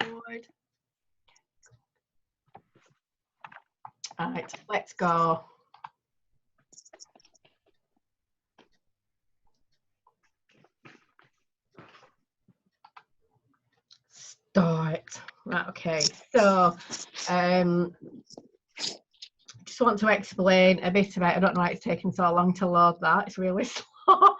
record. Right, let's go. Start. Right, okay. So, just want to explain a bit about, I don't know why it's taking so long to load that, it's really slow.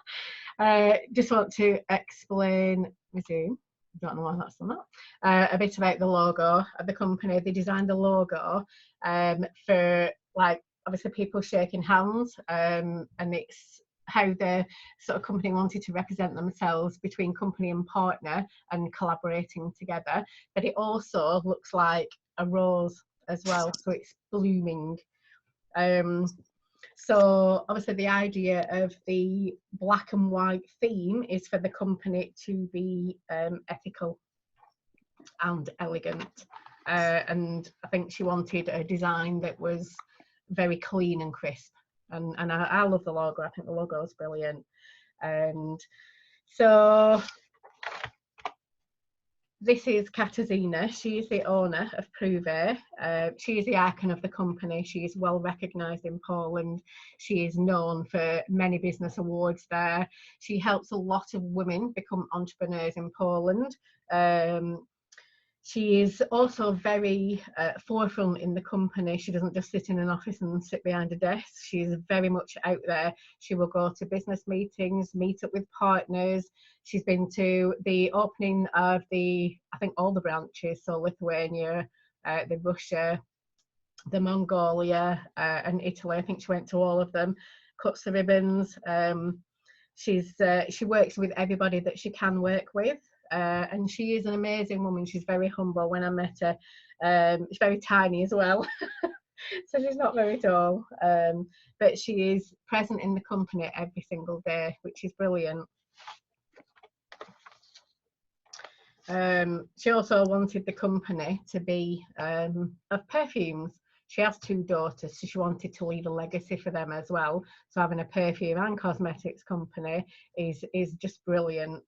Just want to explain, resume, I don't know why that's done that, a bit about the logo of the company. They designed the logo for, like, obviously people shaking hands, and it's how the sort of company wanted to represent themselves between company and partner and collaborating together. But it also looks like a rose as well, so it's blooming. So obviously the idea of the black and white theme is for the company to be ethical and elegant, and I think she wanted a design that was very clean and crisp, and I love the logo. I think the logo is brilliant. And so this is Katarzyna. She is the owner of Pruve. She is the icon of the company. She is well recognised in Poland. She is known for many business awards there. She helps a lot of women become entrepreneurs in Poland. She is also very forefront in the company. She doesn't just sit in an office and sit behind a desk. She's very much out there. She will go to business meetings, meet up with partners. She's been to the opening of I think all the branches, so Lithuania, the Russia, the Mongolia, and Italy. I think she went to all of them, cuts the ribbons. She works with everybody that she can work with. And she is an amazing woman. She's very humble. When I met her, she's very tiny as well, so she's not very tall, but she is present in the company every single day, which is brilliant. She also wanted the company to be of perfumes. She has 2 daughters, so she wanted to leave a legacy for them as well. So having a perfume and cosmetics company is just brilliant.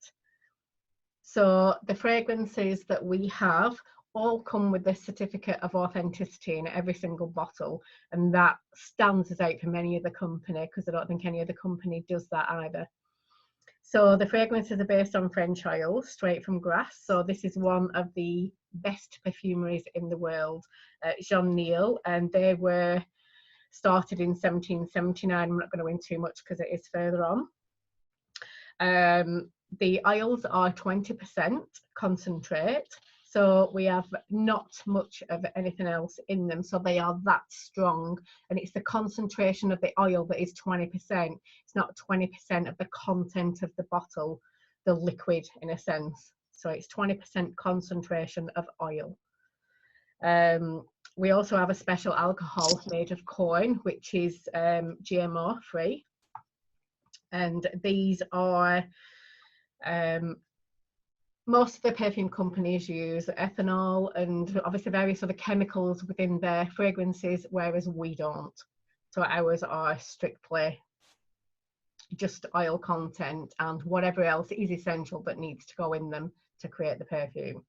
So the fragrances that we have all come with this certificate of authenticity in every single bottle, and that stands us out from any other company, because I don't think any other company does that either. So the fragrances are based on French oils, straight from grass. So this is one of the best perfumeries in the world, Jean Neal, and they were started in 1779. I'm not going to go into too much because it is further on. The oils are 20% concentrate, so we have not much of anything else in them, so they are that strong, and it's the concentration of the oil that is 20%. It's not 20% of the content of the bottle, the liquid in a sense, so it's 20% concentration of oil. We also have a special alcohol made of corn, which is GMO free, and these are most of the perfume companies use ethanol and obviously various other chemicals within their fragrances, whereas we don't. So ours are strictly just oil content and whatever else is essential that needs to go in them to create the perfume.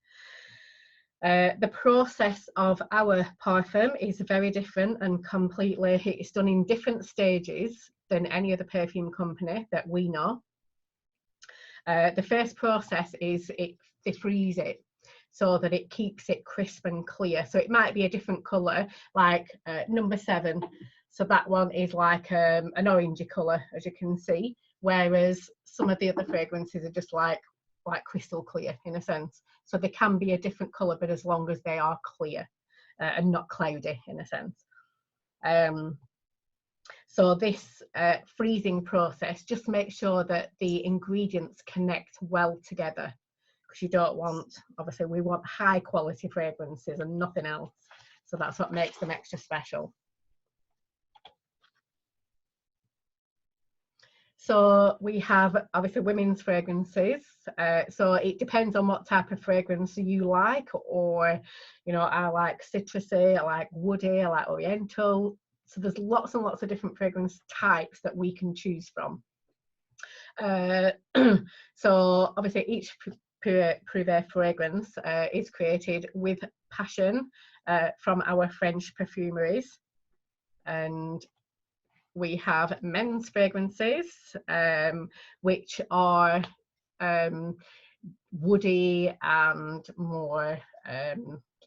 The process of our parfum is very different and completely, it's done in different stages than any other perfume company that we know. The first process is they freeze it so that it keeps it crisp and clear. So it might be a different colour, like number 7. So that one is like an orangey colour, as you can see, whereas some of the other fragrances are just like crystal clear in a sense. So they can be a different colour, but as long as they are clear and not cloudy in a sense. So this freezing process just makes sure that the ingredients connect well together, because you don't want, obviously we want high quality fragrances and nothing else. So that's what makes them extra special. So we have obviously women's fragrances. So it depends on what type of fragrance you like, or, you know, I like citrusy, I like woody, I like oriental. So there's lots and lots of different fragrance types that we can choose from. So obviously each Privé fragrance is created with passion from our French perfumeries. And we have men's fragrances, which are woody and more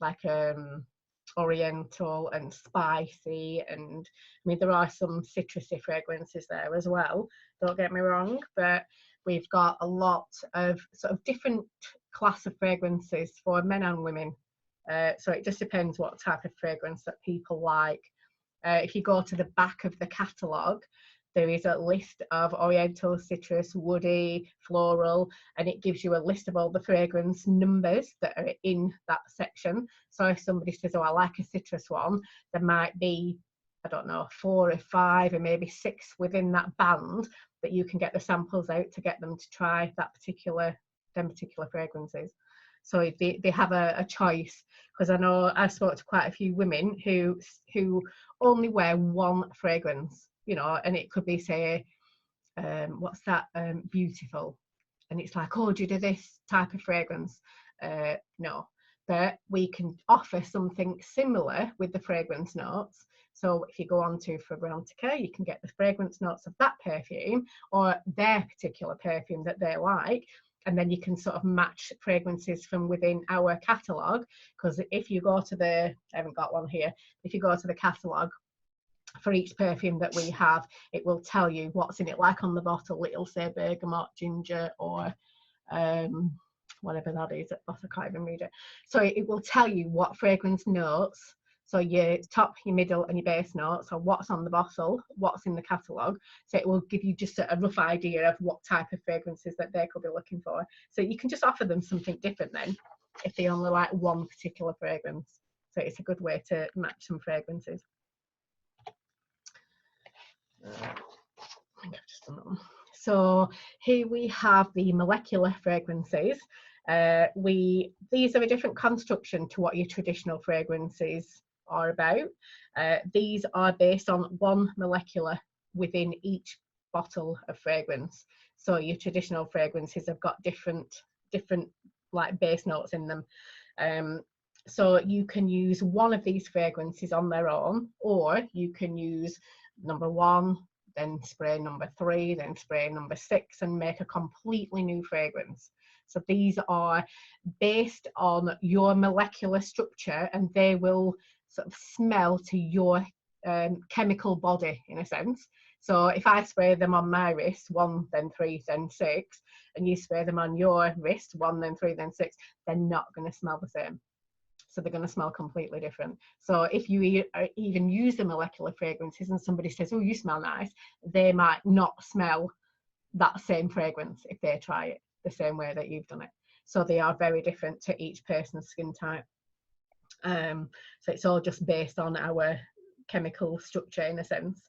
like oriental and spicy, and I mean there are some citrusy fragrances there as well, don't get me wrong, but we've got a lot of sort of different class of fragrances for men and women, so it just depends what type of fragrance that people like. If you go to the back of the catalogue, there is a list of oriental, citrus, woody, floral, and it gives you a list of all the fragrance numbers that are in that section. So if somebody says, oh, I like a citrus one, there might be, I don't know, 4 or 5 or maybe 6 within that band that you can get the samples out to get them to try them particular fragrances. So they have a choice, because I know I spoke to quite a few women who only wear one fragrance, you know, and it could be, say, what's that, Beautiful, and it's like, oh, do you do this type of fragrance? No, but we can offer something similar with the fragrance notes. So if you go on to Fragrantica, you can get the fragrance notes of that perfume or their particular perfume that they like, and then you can sort of match fragrances from within our catalogue. Because if you go to I haven't got one here, if you go to the catalogue for each perfume that we have, it will tell you what's in it. Like on the bottle, it'll say bergamot, ginger, or whatever that is. I can't even read it. So it will tell you what fragrance notes, so your top, your middle and your base notes, or what's on the bottle, what's in the catalogue. So it will give you just a rough idea of what type of fragrances that they could be looking for. So you can just offer them something different then, if they only like one particular fragrance. So it's a good way to match some fragrances. I think I've just done that one. So here we have the molecular fragrances. These are a different construction to what your traditional fragrances are about. These are based on one molecular within each bottle of fragrance. So your traditional fragrances have got different like base notes in them. So you can use one of these fragrances on their own, or you can use number 1, then spray number 3, then spray number 6, and make a completely new fragrance. So these are based on your molecular structure, and they will sort of smell to your chemical body, in a sense. So if I spray them on my wrist, 1, then 3, then 6, and you spray them on your wrist, 1, then 3, then 6, they're not going to smell the same. So they're going to smell completely different. So if you even use the molecular fragrances and somebody says, oh, you smell nice, they might not smell that same fragrance if they try it the same way that you've done it. So they are very different to each person's skin type. So it's all just based on our chemical structure, in a sense.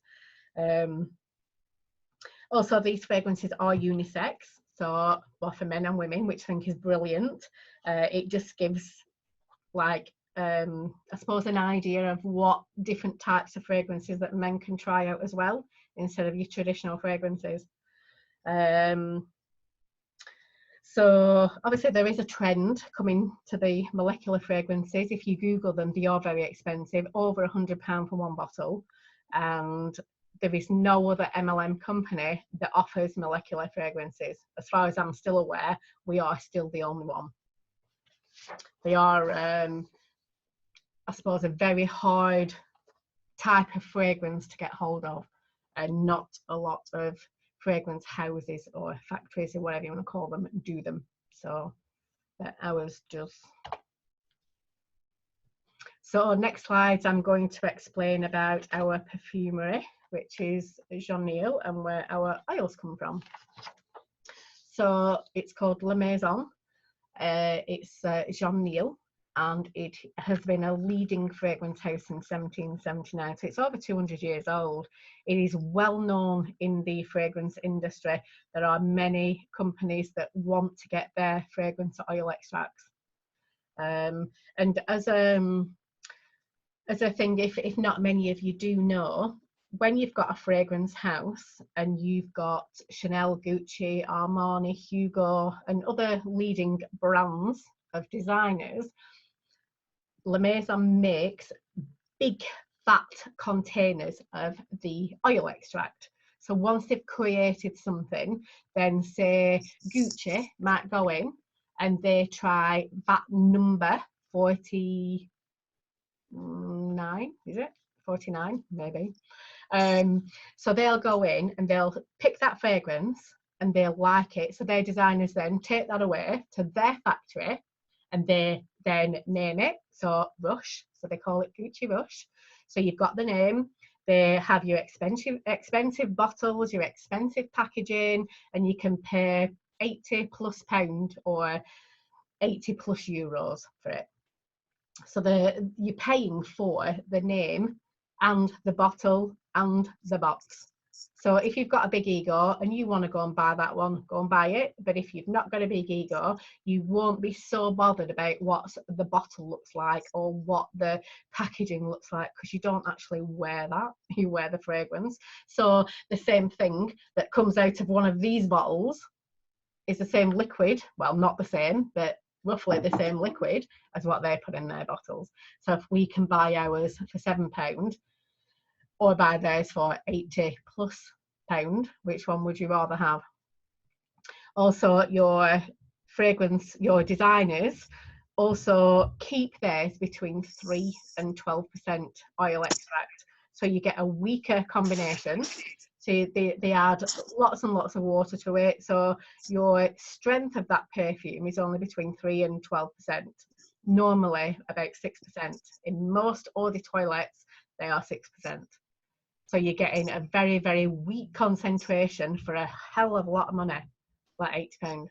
Also, these fragrances are unisex, so both for men and women, which I think is brilliant. It just gives, like, I suppose, an idea of what different types of fragrances that men can try out as well, instead of your traditional fragrances. So obviously there is a trend coming to the molecular fragrances. If you Google them, they are very expensive, over £100 for one bottle, and there is no other MLM company that offers molecular fragrances. As far as I'm still aware, we are still the only one. They are, I suppose, a very hard type of fragrance to get hold of, and not a lot of fragrance houses or factories or whatever you want to call them do them. So ours just. So next slides, I'm going to explain about our perfumery, which is Jean Neal, and where our oils come from. So it's called La Maison. It's Jean Neal, and it has been a leading fragrance house since 1779, so it's over 200 years old. It is well known in the fragrance industry. There are many companies that want to get their fragrance oil extracts. And as a thing, if not many of you do know, when you've got a fragrance house and you've got Chanel, Gucci, Armani, Hugo, and other leading brands of designers, La Maison makes big fat containers of the oil extract. So once they've created something, then say Gucci might go in and they try vat number 49, is it? 49, maybe. So they'll go in and they'll pick that fragrance and they'll like it. So their designers then take that away to their factory and they then name it. So Rush, so they call it Gucci Rush. So you've got the name, they have your expensive bottles, your expensive packaging, and you can pay £80+ or €80+ for it. So you're paying for the name and the bottle and the box. So if you've got a big ego and you want to go and buy that one, go and buy it. But if you've not got a big ego, you won't be so bothered about what the bottle looks like or what the packaging looks like, because you don't actually wear that. You wear the fragrance. So the same thing that comes out of one of these bottles is the same liquid. Well, not the same, but roughly the same liquid as what they put in their bottles. So if we can buy ours for £7 or buy theirs for £80+, which one would you rather have? Also, your fragrance, your designers also keep theirs between 3 and 12% oil extract. So you get a weaker combination. So they add lots and lots of water to it. So your strength of that perfume is only between 3 and 12%. Normally about 6%. In most eau de toilettes, they are 6%. So you're getting a very, very weak concentration for a hell of a lot of money, like £80.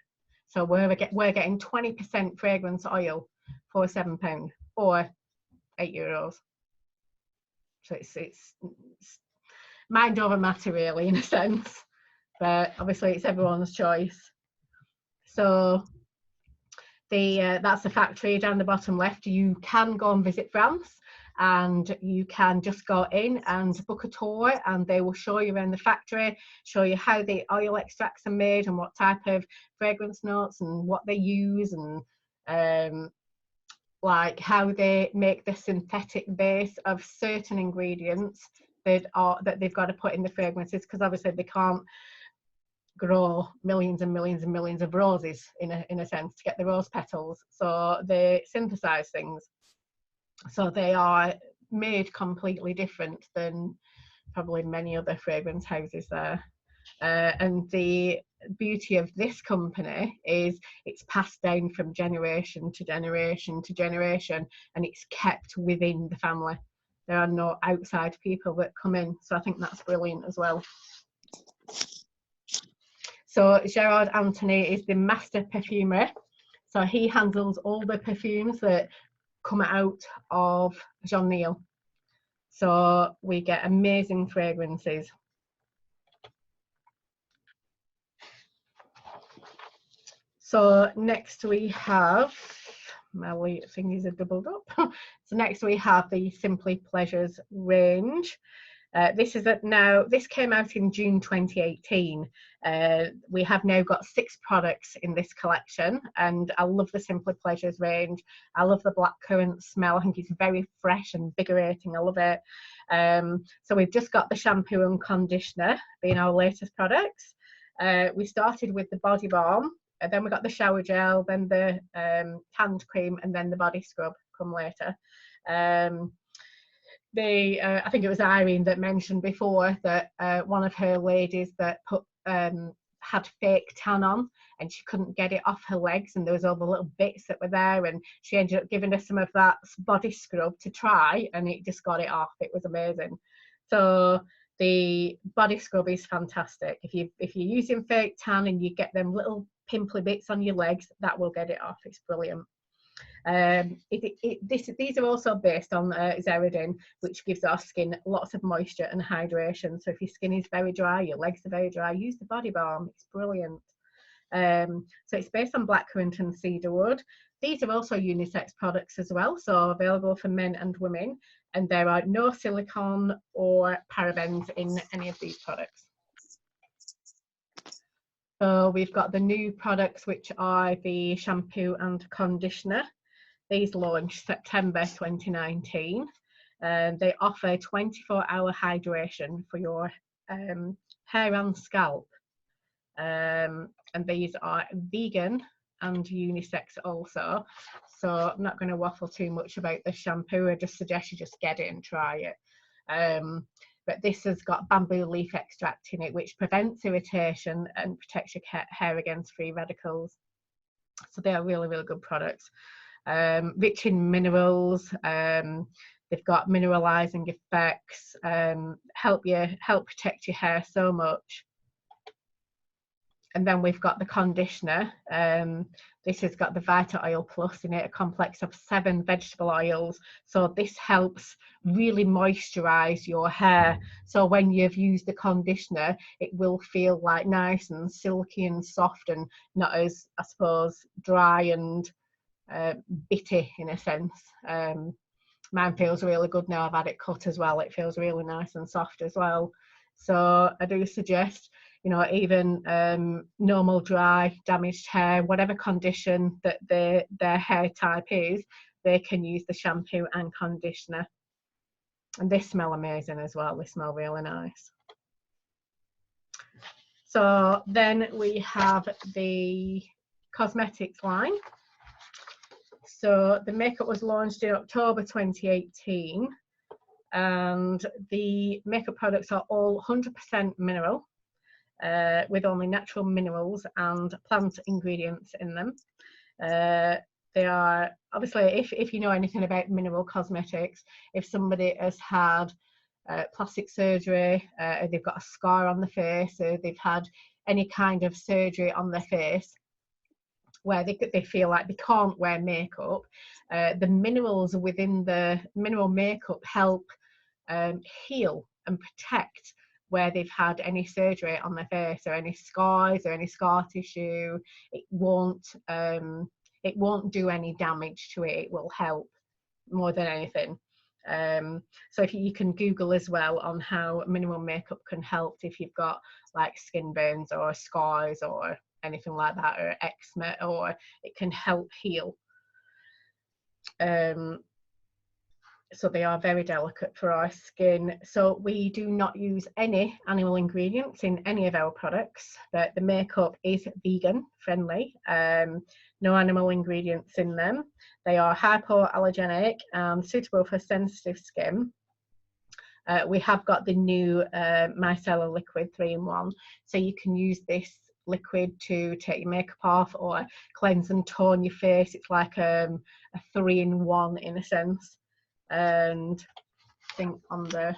So we're getting 20% fragrance oil for £7 or €8. So it's mind over matter, really, in a sense. But obviously, it's everyone's choice. So that's the factory down the bottom left. You can go and visit France, and you can just go in and book a tour, and they will show you around the factory, show you how the oil extracts are made and what type of fragrance notes and what they use, and like how they make the synthetic base of certain ingredients that they've got to put in the fragrances, because obviously they can't grow millions and millions and millions of roses in a sense to get the rose petals. So they synthesize things. So they are made completely different than probably many other fragrance houses there. And the beauty of this company is it's passed down from generation to generation to generation, and it's kept within the family. There are no outside people that come in. So I think that's brilliant as well. So Gerard Anthony is the master perfumer. So he handles all the perfumes that come out of Jean Neal. So we get amazing fragrances. So next we have, my thingies are doubled up. So next we have the Simply Pleasures range. This came out in June 2018. We have now got 6 products in this collection, and I love the Simply Pleasures range. I love the blackcurrant smell. I think it's very fresh and invigorating. I love it. So we've just got the shampoo and conditioner being our latest products. We started with the body balm, and then we got the shower gel, then the hand cream, and then the body scrub come later. I think it was Irene that mentioned before that one of her ladies that had fake tan on, and she couldn't get it off her legs, and there was all the little bits that were there, and she ended up giving us some of that body scrub to try, and it just got it off. It was amazing. So the body scrub is fantastic. If you're using fake tan and you get them little pimply bits on your legs, that will get it off. It's brilliant. These are also based on Xeridin, which gives our skin lots of moisture and hydration. So if your skin is very dry, your legs are very dry, use the body balm. It's brilliant. So it's based on blackcurrant and cedarwood. These are also unisex products as well, so available for men and women, and there are no silicone or parabens in any of these products. So we've got the new products, which are the shampoo and conditioner. These launched September 2019. They offer 24-hour hydration for your hair and scalp. And these are vegan and unisex also. So I'm not going to waffle too much about the shampoo. I just suggest you just get it and try it. But this has got bamboo leaf extract in it, which prevents irritation and protects your hair against free radicals. So they are really, really good products. Rich in minerals. They've got mineralizing effects. Help protect your hair so much. And then we've got the conditioner. This has got the Vita Oil Plus in it, a complex of 7 vegetable oils. So this helps really moisturize your hair. So when you've used the conditioner, it will feel like nice and silky and soft and not as, I suppose, dry and bitty in a sense. Mine feels really good now. I've had it cut as well. It feels really nice and soft as well. So I do suggest, you know, even normal, dry, damaged hair, whatever condition that their hair type is, they can use the shampoo and conditioner. And they smell amazing as well. They smell really nice. So then we have the cosmetics line. So the makeup was launched in October 2018, and the makeup products are all 100% mineral, with only natural minerals and plant ingredients in them. They are, obviously, if you know anything about mineral cosmetics, if somebody has had plastic surgery, they've got a scar on the face, or they've had any kind of surgery on their face where they feel like they can't wear makeup, the minerals within the mineral makeup help heal and protect where they've had any surgery on their face or any scars or any scar tissue. It won't do any damage to it. It will help more than anything. So if you can Google as well on how mineral makeup can help if you've got like skin burns or scars or anything like that, or eczema, or it can help heal. So they are very delicate for our skin. So we do not use any animal ingredients in any of our products, but the makeup is vegan friendly. No animal ingredients in them. They are hypoallergenic and suitable for sensitive skin. We have got the new micellar liquid 3-in-1, so you can use this liquid to take your makeup off or cleanse and tone your face. It's like a 3-in-1 in a sense. And I think on the,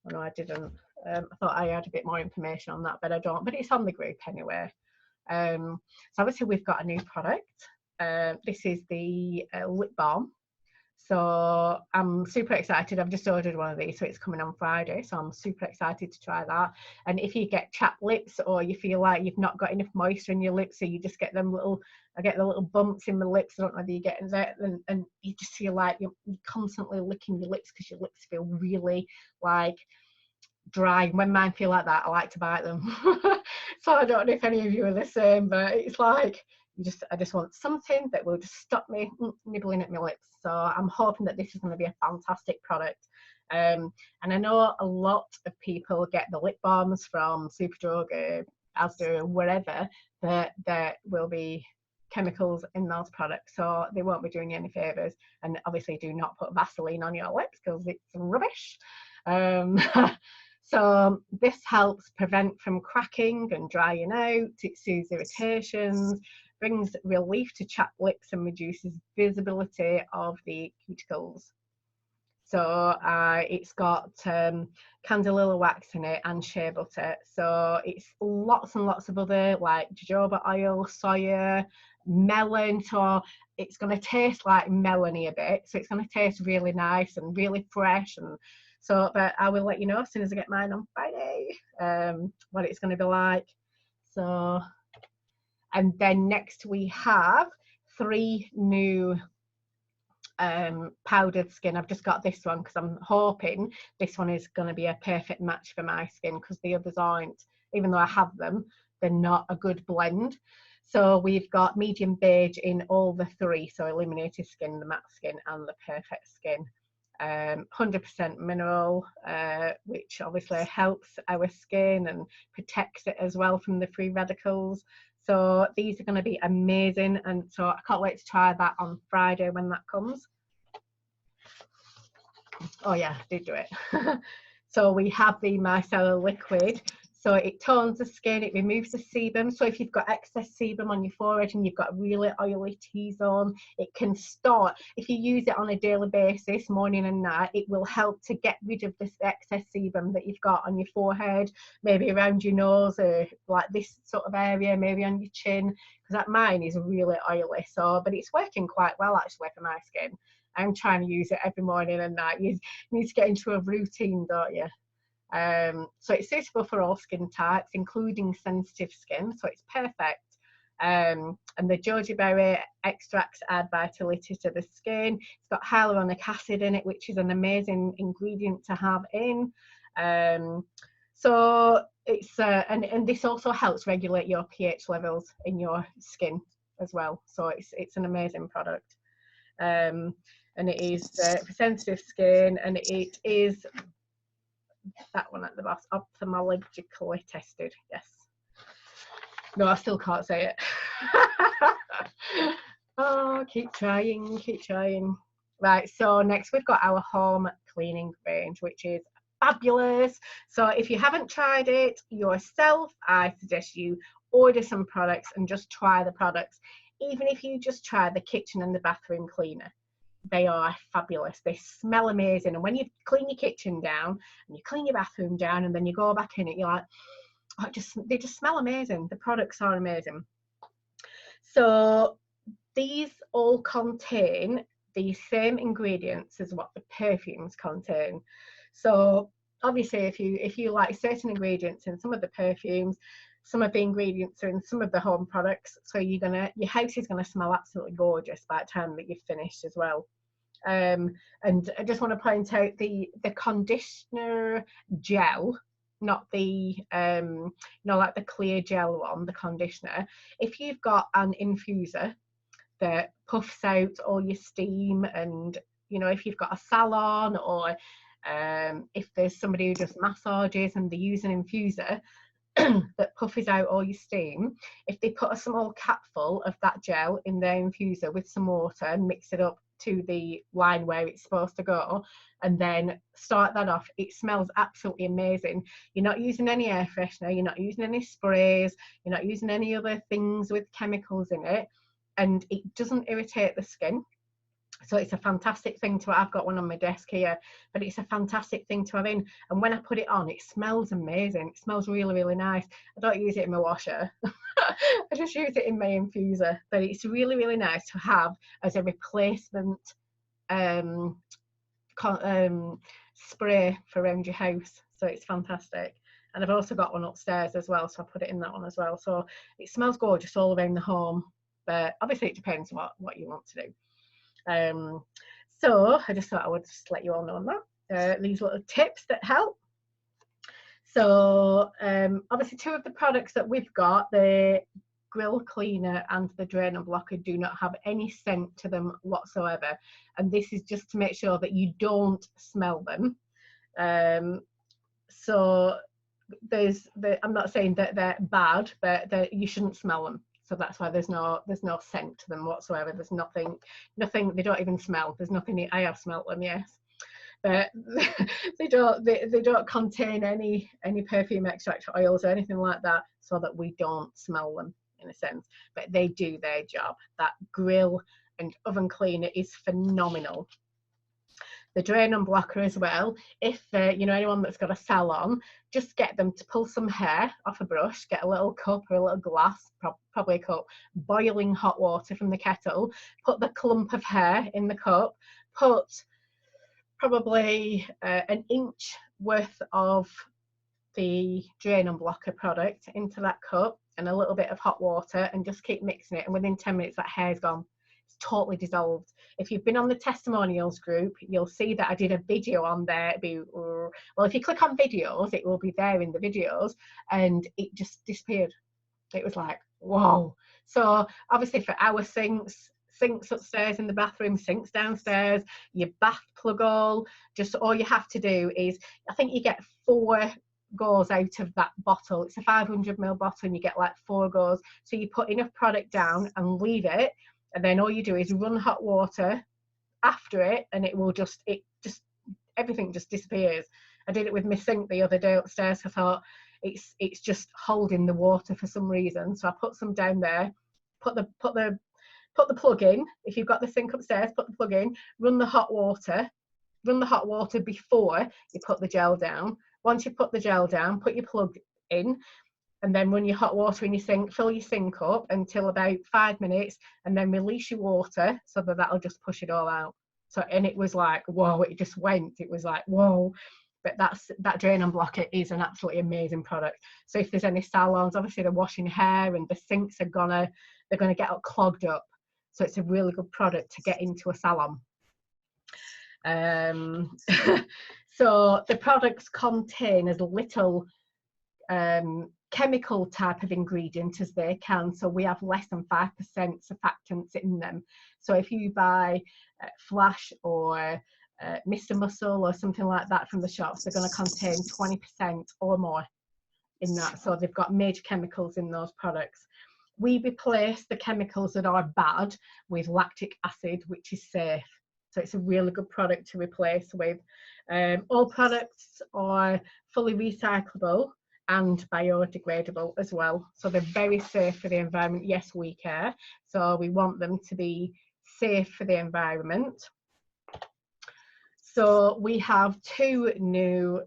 oh no, I didn't. I thought I had a bit more information on that, but I don't. But it's on the group anyway. So obviously we've got a new product. This is the lip balm. So I'm super excited. I've just ordered one of these, so it's coming on Friday. So I'm super excited to try that. And if you get chapped lips or you feel like you've not got enough moisture in your lips, so you just get them little, I get the little bumps in my lips. I don't know whether you get that, and you just feel like you're constantly licking your lips because your lips feel really like dry. When mine feel like that, I like to bite them. So I don't know if any of you are the same, but it's like I just want something that will just stop me nibbling at my lips. So I'm hoping that this is going to be a fantastic product. And I know a lot of people get the lip balms from Superdrug or Asda or wherever, but there will be chemicals in those products, so they won't be doing you any favours. And obviously do not put Vaseline on your lips because it's rubbish. So this helps prevent from cracking and drying out. It soothes irritations, brings relief to chapped lips, and reduces visibility of the cuticles. So it's got candelilla wax in it and shea butter. So it's lots and lots of other like jojoba oil, soya, melon. So it's going to taste like melony a bit. So it's going to taste really nice and really fresh. And so, but I will let you know as soon as I get mine on Friday what it's going to be like. So And then next we have 3 new powdered skin. I've just got this one because I'm hoping this one is going to be a perfect match for my skin, because the others aren't. Even though I have them, they're not a good blend. So we've got medium beige in all the 3, so illuminated skin, the matte skin, and the perfect skin. 100% mineral, which obviously helps our skin and protects it as well from the free radicals. So these are going to be amazing, and so I can't wait to try that on Friday when that comes. Oh yeah, I did do it. So we have the micellar liquid. So it tones the skin, it removes the sebum. So if you've got excess sebum on your forehead and you've got a really oily T-zone, it can start, if you use it on a daily basis, morning and night, it will help to get rid of this excess sebum that you've got on your forehead, maybe around your nose, or like this sort of area, maybe on your chin, because that mine is really oily. So, but it's working quite well actually for my skin. I'm trying to use it every morning and night. You need to get into a routine, don't you? So it's suitable for all skin types, including sensitive skin, so it's perfect. And the goji berry extracts add vitality to the skin. It's got hyaluronic acid in it, which is an amazing ingredient to have in. So it's and this also helps regulate your pH levels in your skin as well. So it's an amazing product. And it is for sensitive skin, and it is that one at the bottom, ophthalmologically tested. Yes. No, I still can't say it. Oh, keep trying, keep trying. Right, so next we've got our home cleaning range, which is fabulous. So if you haven't tried it yourself, I suggest you order some products and just try the products. Even if you just try the kitchen and the bathroom cleaner, they are fabulous. They smell amazing. And when you clean your kitchen down and you clean your bathroom down and then you go back in it, you're like, oh, they just smell amazing. The products are amazing. So these all contain the same ingredients as what the perfumes contain. So obviously if you like certain ingredients in some of the perfumes, some of the ingredients are in some of the home products, so your house is going to smell absolutely gorgeous by the time that you've finished as well. And I just want to point out the conditioner gel, not the like the clear gel one, the conditioner. If you've got an infuser that puffs out all your steam, and if you've got a salon, or if there's somebody who does massages and they use an infuser that puffs out all your steam, if they put a small capful of that gel in their infuser with some water and mix it up to the line where it's supposed to go, and then start that off, it smells absolutely amazing. You're not using any air freshener, you're not using any sprays, you're not using any other things with chemicals in it, and it doesn't irritate the skin. So it's a fantastic thing to, I've got one on my desk here, but it's a fantastic thing to have in. And when I put it on, it smells amazing. It smells really, really nice. I don't use it in my washer. I just use it in my infuser. But it's really, really nice to have as a replacement spray for around your house. So it's fantastic. And I've also got one upstairs as well, so I put it in that one as well. So it smells gorgeous all around the home. But obviously it depends what you want to do. So I just thought I would just let you all know on that, these little tips that help. So obviously 2 of the products that we've got, the grill cleaner and the drain and blocker, do not have any scent to them whatsoever, and this is just to make sure that you don't smell them. So I'm not saying that they're bad, but you shouldn't smell them. So that's why there's no scent to them whatsoever. There's nothing, they don't even smell. There's nothing. I have smelt them, yes, but they don't contain any perfume extract oils or anything like that, so that we don't smell them in a sense. But they do their job. That grill and oven cleaner is phenomenal. The drain and blocker as well. If anyone that's got a salon, just get them to pull some hair off a brush, get a little cup or a little glass, probably a cup, boiling hot water from the kettle, put the clump of hair in the cup, put probably an inch worth of the drain and blocker product into that cup, and a little bit of hot water, and just keep mixing it, and within 10 minutes that hair's gone. It's totally dissolved. If you've been on the testimonials group, you'll see that I did a video on there. Well, if you click on videos, it will be there in the videos, and it just disappeared. It was like, whoa. So obviously for our sinks upstairs in the bathroom, sinks downstairs, your bath plug all you have to do is, I think you get 4 goes out of that bottle. It's a 500ml bottle and you get like 4 goes. So you put enough product down and leave it, and then all you do is run hot water after it, and everything just disappears. I did it with my sink the other day upstairs. I thought it's just holding the water for some reason, so I put some down there, put the plug in. If you've got the sink upstairs, put the plug in, run the hot water before you put the gel down. Once you put the gel down, put your plug in, and then run your hot water in your sink, fill your sink up until about 5 minutes, and then release your water so that that'll just push it all out. So, and it was like, whoa, it just went. It was like, whoa. But that drain and blocker is an absolutely amazing product. So if there's any salons, obviously they're washing hair and the sinks are gonna get clogged up. So it's a really good product to get into a salon. So the products contain as little chemical type of ingredient as they can, so we have less than 5% surfactants in them. So if you buy Flash or Mr. Muscle or something like that from the shops, they're going to contain 20% or more in that. So they've got major chemicals in those products. We replace the chemicals that are bad with lactic acid, which is safe. So it's a really good product to replace with. All products are fully recyclable and biodegradable as well. So they're very safe for the environment. Yes, we care. So we want them to be safe for the environment. So we have 2 new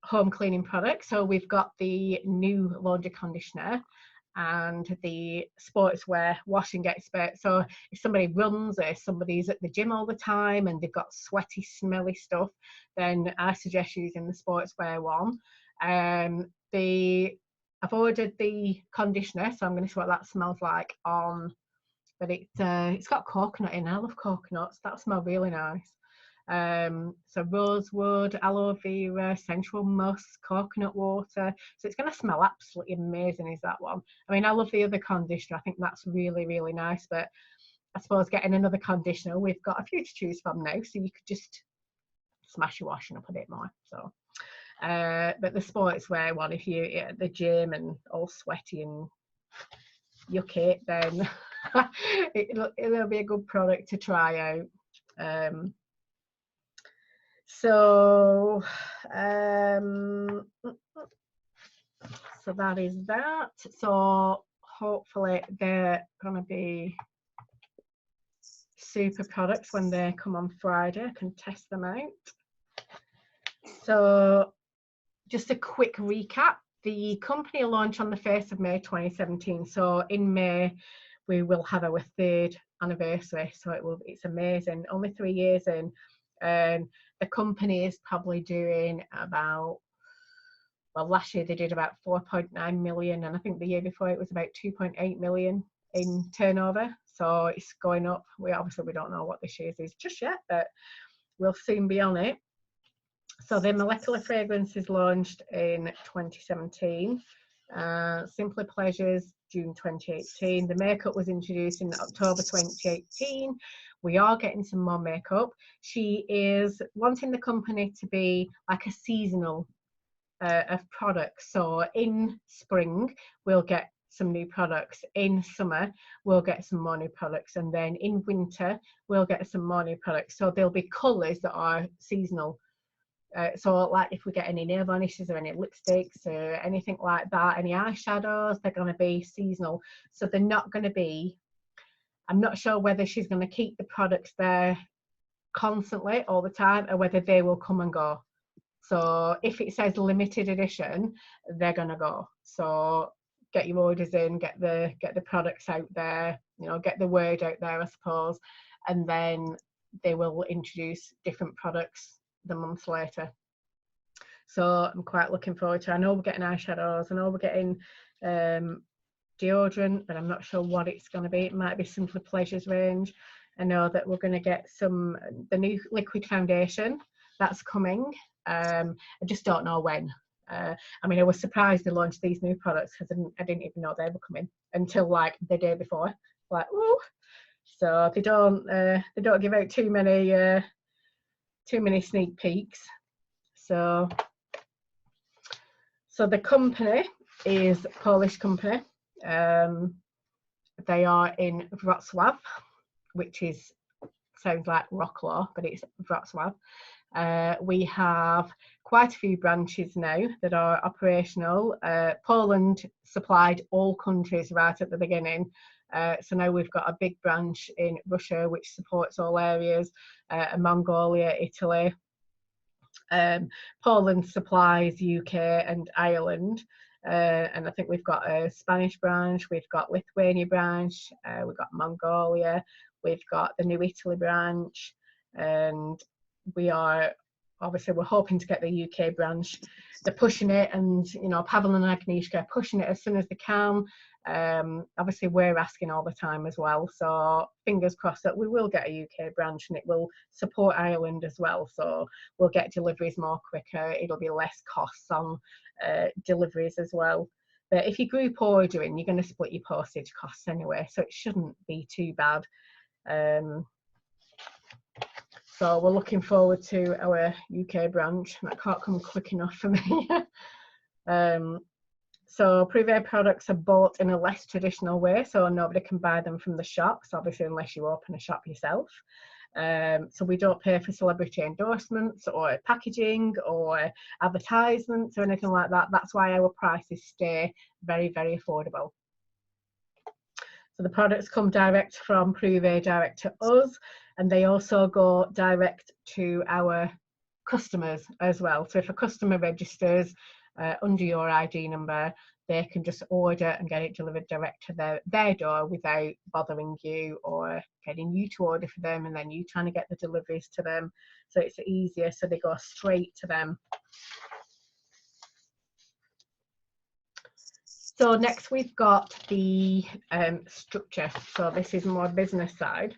home cleaning products. So we've got the new laundry conditioner and the sportswear washing expert. So if somebody runs or somebody's at the gym all the time and they've got sweaty, smelly stuff, then I suggest using the sportswear one. I've ordered the conditioner, so I'm going to see what that smells like on. But it's got coconut in. I love coconuts. That smells really nice. So rosewood, aloe vera, sensual musk, coconut water. So it's going to smell absolutely amazing, is that one. I mean, I love the other conditioner. I think that's really, really nice. But I suppose getting another conditioner, we've got a few to choose from now. So you could just smash your washing up a bit more. So, but the sportswear one, if you're at the gym and all sweaty and yucky, then it'll be a good product to try out. So that is that. So hopefully they're going to be super products when they come on Friday. I can test them out. So just a quick recap. The company launched on the 1st of May 2017. So in May we will have our 3rd anniversary. So it's amazing. Only 3 years in. The company is probably doing about, well, last year they did about 4.9 million, and I think the year before it was about 2.8 million in turnover. So it's going up. We don't know what this year's is just yet, but we'll soon be on it. So the molecular fragrance is launched in 2017. Simply Pleasures, June 2018. The makeup was introduced in October 2018. We are getting some more makeup. She is wanting the company to be like a seasonal of products. So in spring, we'll get some new products. In summer, we'll get some more new products. And then in winter, we'll get some more new products. So there'll be colours that are seasonal. So like if we get any nail varnishes or any lipsticks or anything like that, any eyeshadows, they're going to be seasonal. So they're not going to be, I'm not sure whether she's going to keep the products there constantly all the time or whether they will come and go. So if it says limited edition, they're going to go. So get your orders in, get the products out there, get the word out there, I suppose, and then they will introduce different products the months later. So I'm quite looking forward to it. I know we're getting eyeshadows, I know we're getting deodorant, but I'm not sure what it's going to be. It might be Simply Pleasures range. I know that we're going to get the new liquid foundation that's coming. I just don't know when. I mean, I was surprised they launched these new products because I didn't even know they were coming until like the day before. Like, ooh. So they don't give out too many sneak peeks. So the company is a Polish company. They are in Wrocław, which sounds like Wrocław, but it's Wrocław. We have quite a few branches now that are operational. Poland supplied all countries right at the beginning. So now we've got a big branch in Russia, which supports all areas, Mongolia, Italy. Poland supplies UK and Ireland. And I think we've got a Spanish branch, we've got Lithuania branch, we've got Mongolia, we've got the new Italy branch, and we're hoping to get the UK branch. They're pushing it, and Pavel and Agnieszka are pushing it as soon as they can. Obviously we're asking all the time as well, so fingers crossed that we will get a UK branch and it will support Ireland as well, so we'll get deliveries more quicker. It'll be less costs on deliveries as well. But if you group ordering, you're going to split your postage costs anyway, so it shouldn't be too bad. So we're looking forward to our UK branch. That can't come quick enough for me. So Privé products are bought in a less traditional way, so nobody can buy them from the shops, obviously, unless you open a shop yourself. So we don't pay for celebrity endorsements or packaging or advertisements or anything like that. That's why our prices stay very, very affordable. So the products come direct from Privé, direct to us, and they also go direct to our customers as well. So if a customer registers under your ID number, they can just order and get it delivered direct to their door without bothering you or getting you to order for them and then you trying to get the deliveries to them. So it's easier, so they go straight to them. So next we've got the structure. So this is more business side.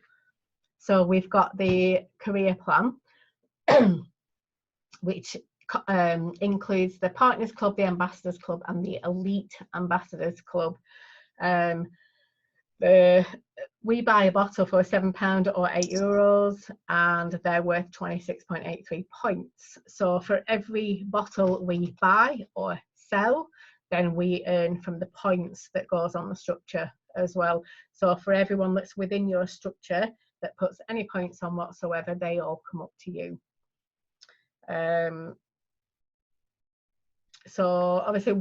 So we've got the career plan, which includes the Partners Club, the Ambassadors Club, and the Elite Ambassadors Club. We buy a bottle for £7 or €8, and they're worth 26.83 points. So for every bottle we buy or sell, then we earn from the points that goes on the structure as well. So for everyone that's within your structure that puts any points on whatsoever, they all come up to you. So obviously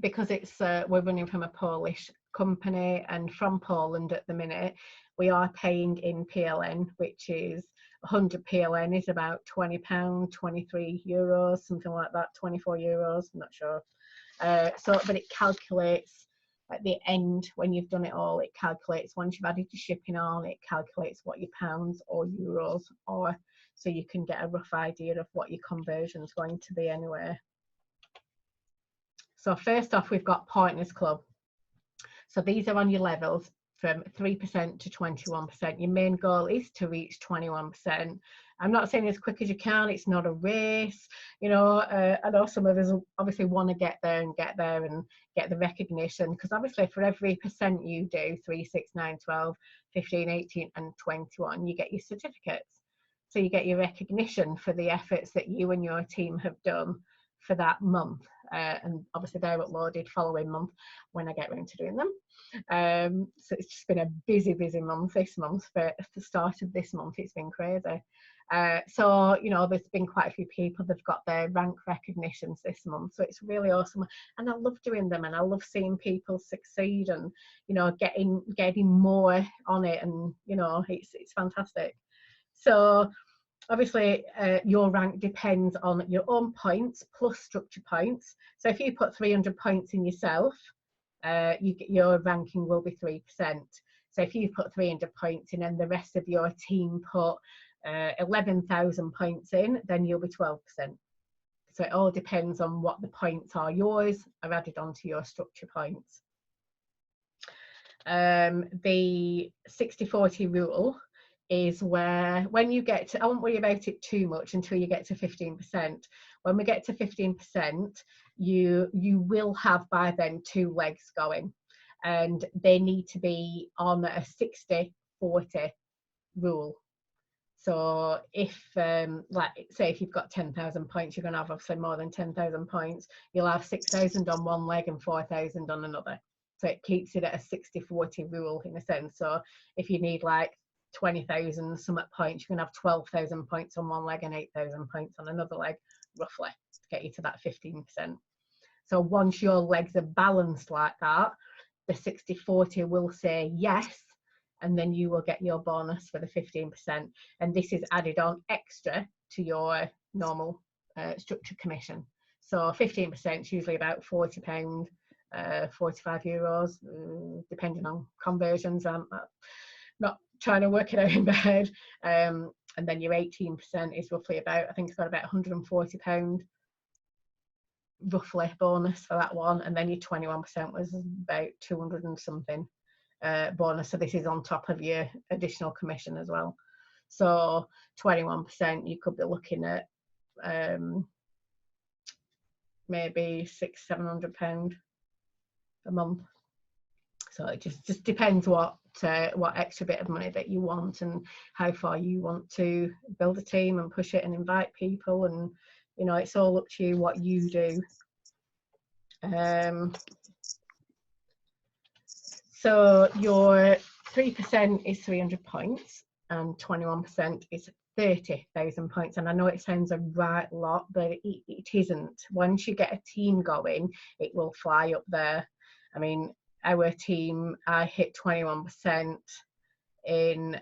because it's we're running from a Polish company and from Poland at the minute, we are paying in PLN, which is 100 PLN is about £20, 23 euros, something like that, 24 euros, I'm not sure. But it calculates at the end, when you've done it all, it calculates once you've added your shipping on, it calculates what your pounds or euros are, so you can get a rough idea of what your conversion is going to be anyway. So first off, we've got Partners Club. So these are on your levels from 3% to 21%. Your main goal is to reach 21%. I'm not saying as quick as you can, it's not a race, I know some of us obviously want to get there and get the recognition, because obviously for every percent you do, 3, 6, 9, 12, 15, 18 and 21, you get your certificates. So you get your recognition for the efforts that you and your team have done for that month. And obviously they're uploaded following month when I get around to doing them. So it's just been a busy month this month. But at the start of this month, it's been crazy. So there's been quite a few people that've got their rank recognitions this month, so it's really awesome, and I love doing them, and I love seeing people succeed and getting more on it, and it's fantastic. So obviously your rank depends on your own points plus structure points. So if you put 300 points in yourself, your ranking will be 3%. So if you put 300 points in and the rest of your team put 11,000 points in, then you'll be 12%. So it all depends on what the points are. Yours are added onto your structure points. The 60-40 rule is where, when you get to, I won't worry about it too much until you get to 15%. When we get to 15%, you will have by then 2 legs going, and they need to be on a 60-40 rule. So if, like, say if you've got 10,000 points, you're going to have obviously more than 10,000 points. You'll have 6,000 on one leg and 4,000 on another. So it keeps it at a 60-40 rule in a sense. So if you need like 20,000 some points, you're going to have 12,000 points on one leg and 8,000 points on another leg, roughly, to get you to that 15%. So once your legs are balanced like that, the 60-40 will say yes, and then you will get your bonus for the 15%. And this is added on extra to your normal structured commission. So 15% is usually about £40, €45, depending on conversions. I'm not trying to work it out in bed. And then your 18% is roughly about, I think it's got about £140 roughly bonus for that one. And then your 21% was about 200 and something bonus. So this is on top of your additional commission as well. So 21%, you could be looking at maybe £600-700 a month. So it just depends what extra bit of money that you want and how far you want to build a team and push it and invite people, and you know, it's all up to you what you do. So your 3% is 300 points and 21% is 30,000 points. And I know it sounds a right lot, but it isn't. Once you get a team going, it will fly up there. I mean, our team, I hit 21% in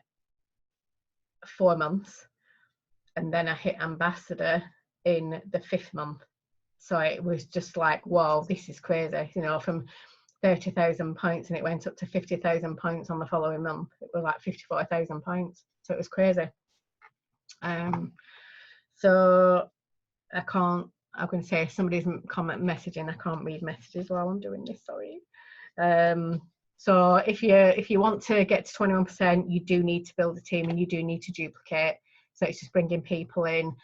4 months, and then I hit ambassador in the 5th month. So it was just like, whoa, this is crazy. You know, from 30,000 points and it went up to 50,000 points on the following month. It was like 54,000 points. So it was crazy. So I can't, I'm going to say somebody's comment messaging. I can't read messages while I'm doing this, sorry. So if you want to get to 21%, you do need to build a team and you do need to duplicate. So it's just bringing people in,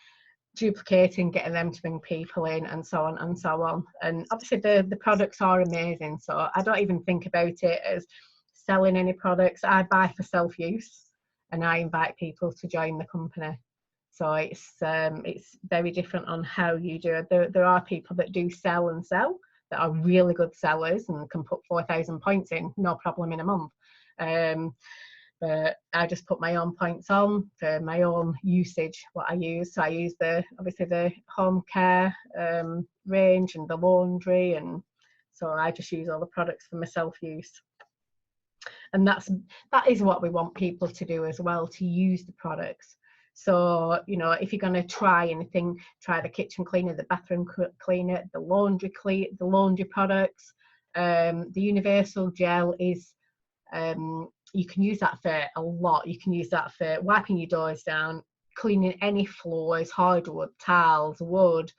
duplicating, getting them to bring people in, and so on and so on. And obviously the products are amazing, so I don't even think about it as selling any products. I buy for self-use and I invite people to join the company. So it's very different on how you do it. There are people that do sell that are really good sellers and can put 4,000 points in, no problem, in a month. But I just put my own points on for my own usage, what I use. So I use obviously the home care range and the laundry, and so I just use all the products for my self-use. And that is what we want people to do as well, to use the products. So, you know, if you're going to try anything, try the kitchen cleaner, the bathroom cleaner, the laundry products. The universal gel is, you can use that for a lot. You can use that for wiping your doors down, cleaning any floors, hardwood, tiles, wood,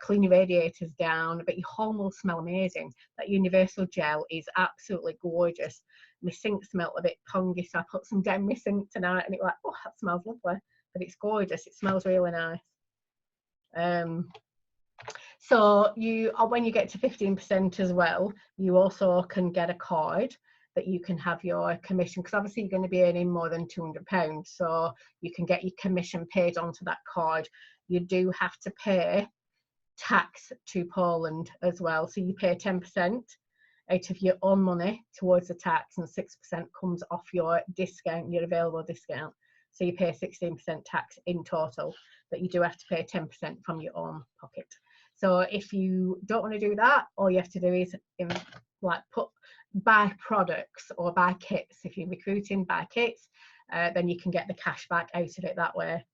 clean your radiators down, but your home will smell amazing. That universal gel is absolutely gorgeous. My sink smelled a bit pongy, so I put some down my sink tonight and it was like, oh, that smells lovely. But it's gorgeous, it smells really nice. So when you get to 15% as well, you also can get a card that you can have your commission, because obviously you're going to be earning more than £200, so you can get your commission paid onto that card. You do have to pay tax to Poland as well, so you pay 10% out of your own money towards the tax, and 6% comes off your discount, your available discount. So you pay 16% tax in total, but you do have to pay 10% from your own pocket. So if you don't want to do that, all you have to do is buy products or buy kits. If you're recruiting, buy kits, then you can get the cash back out of it that way.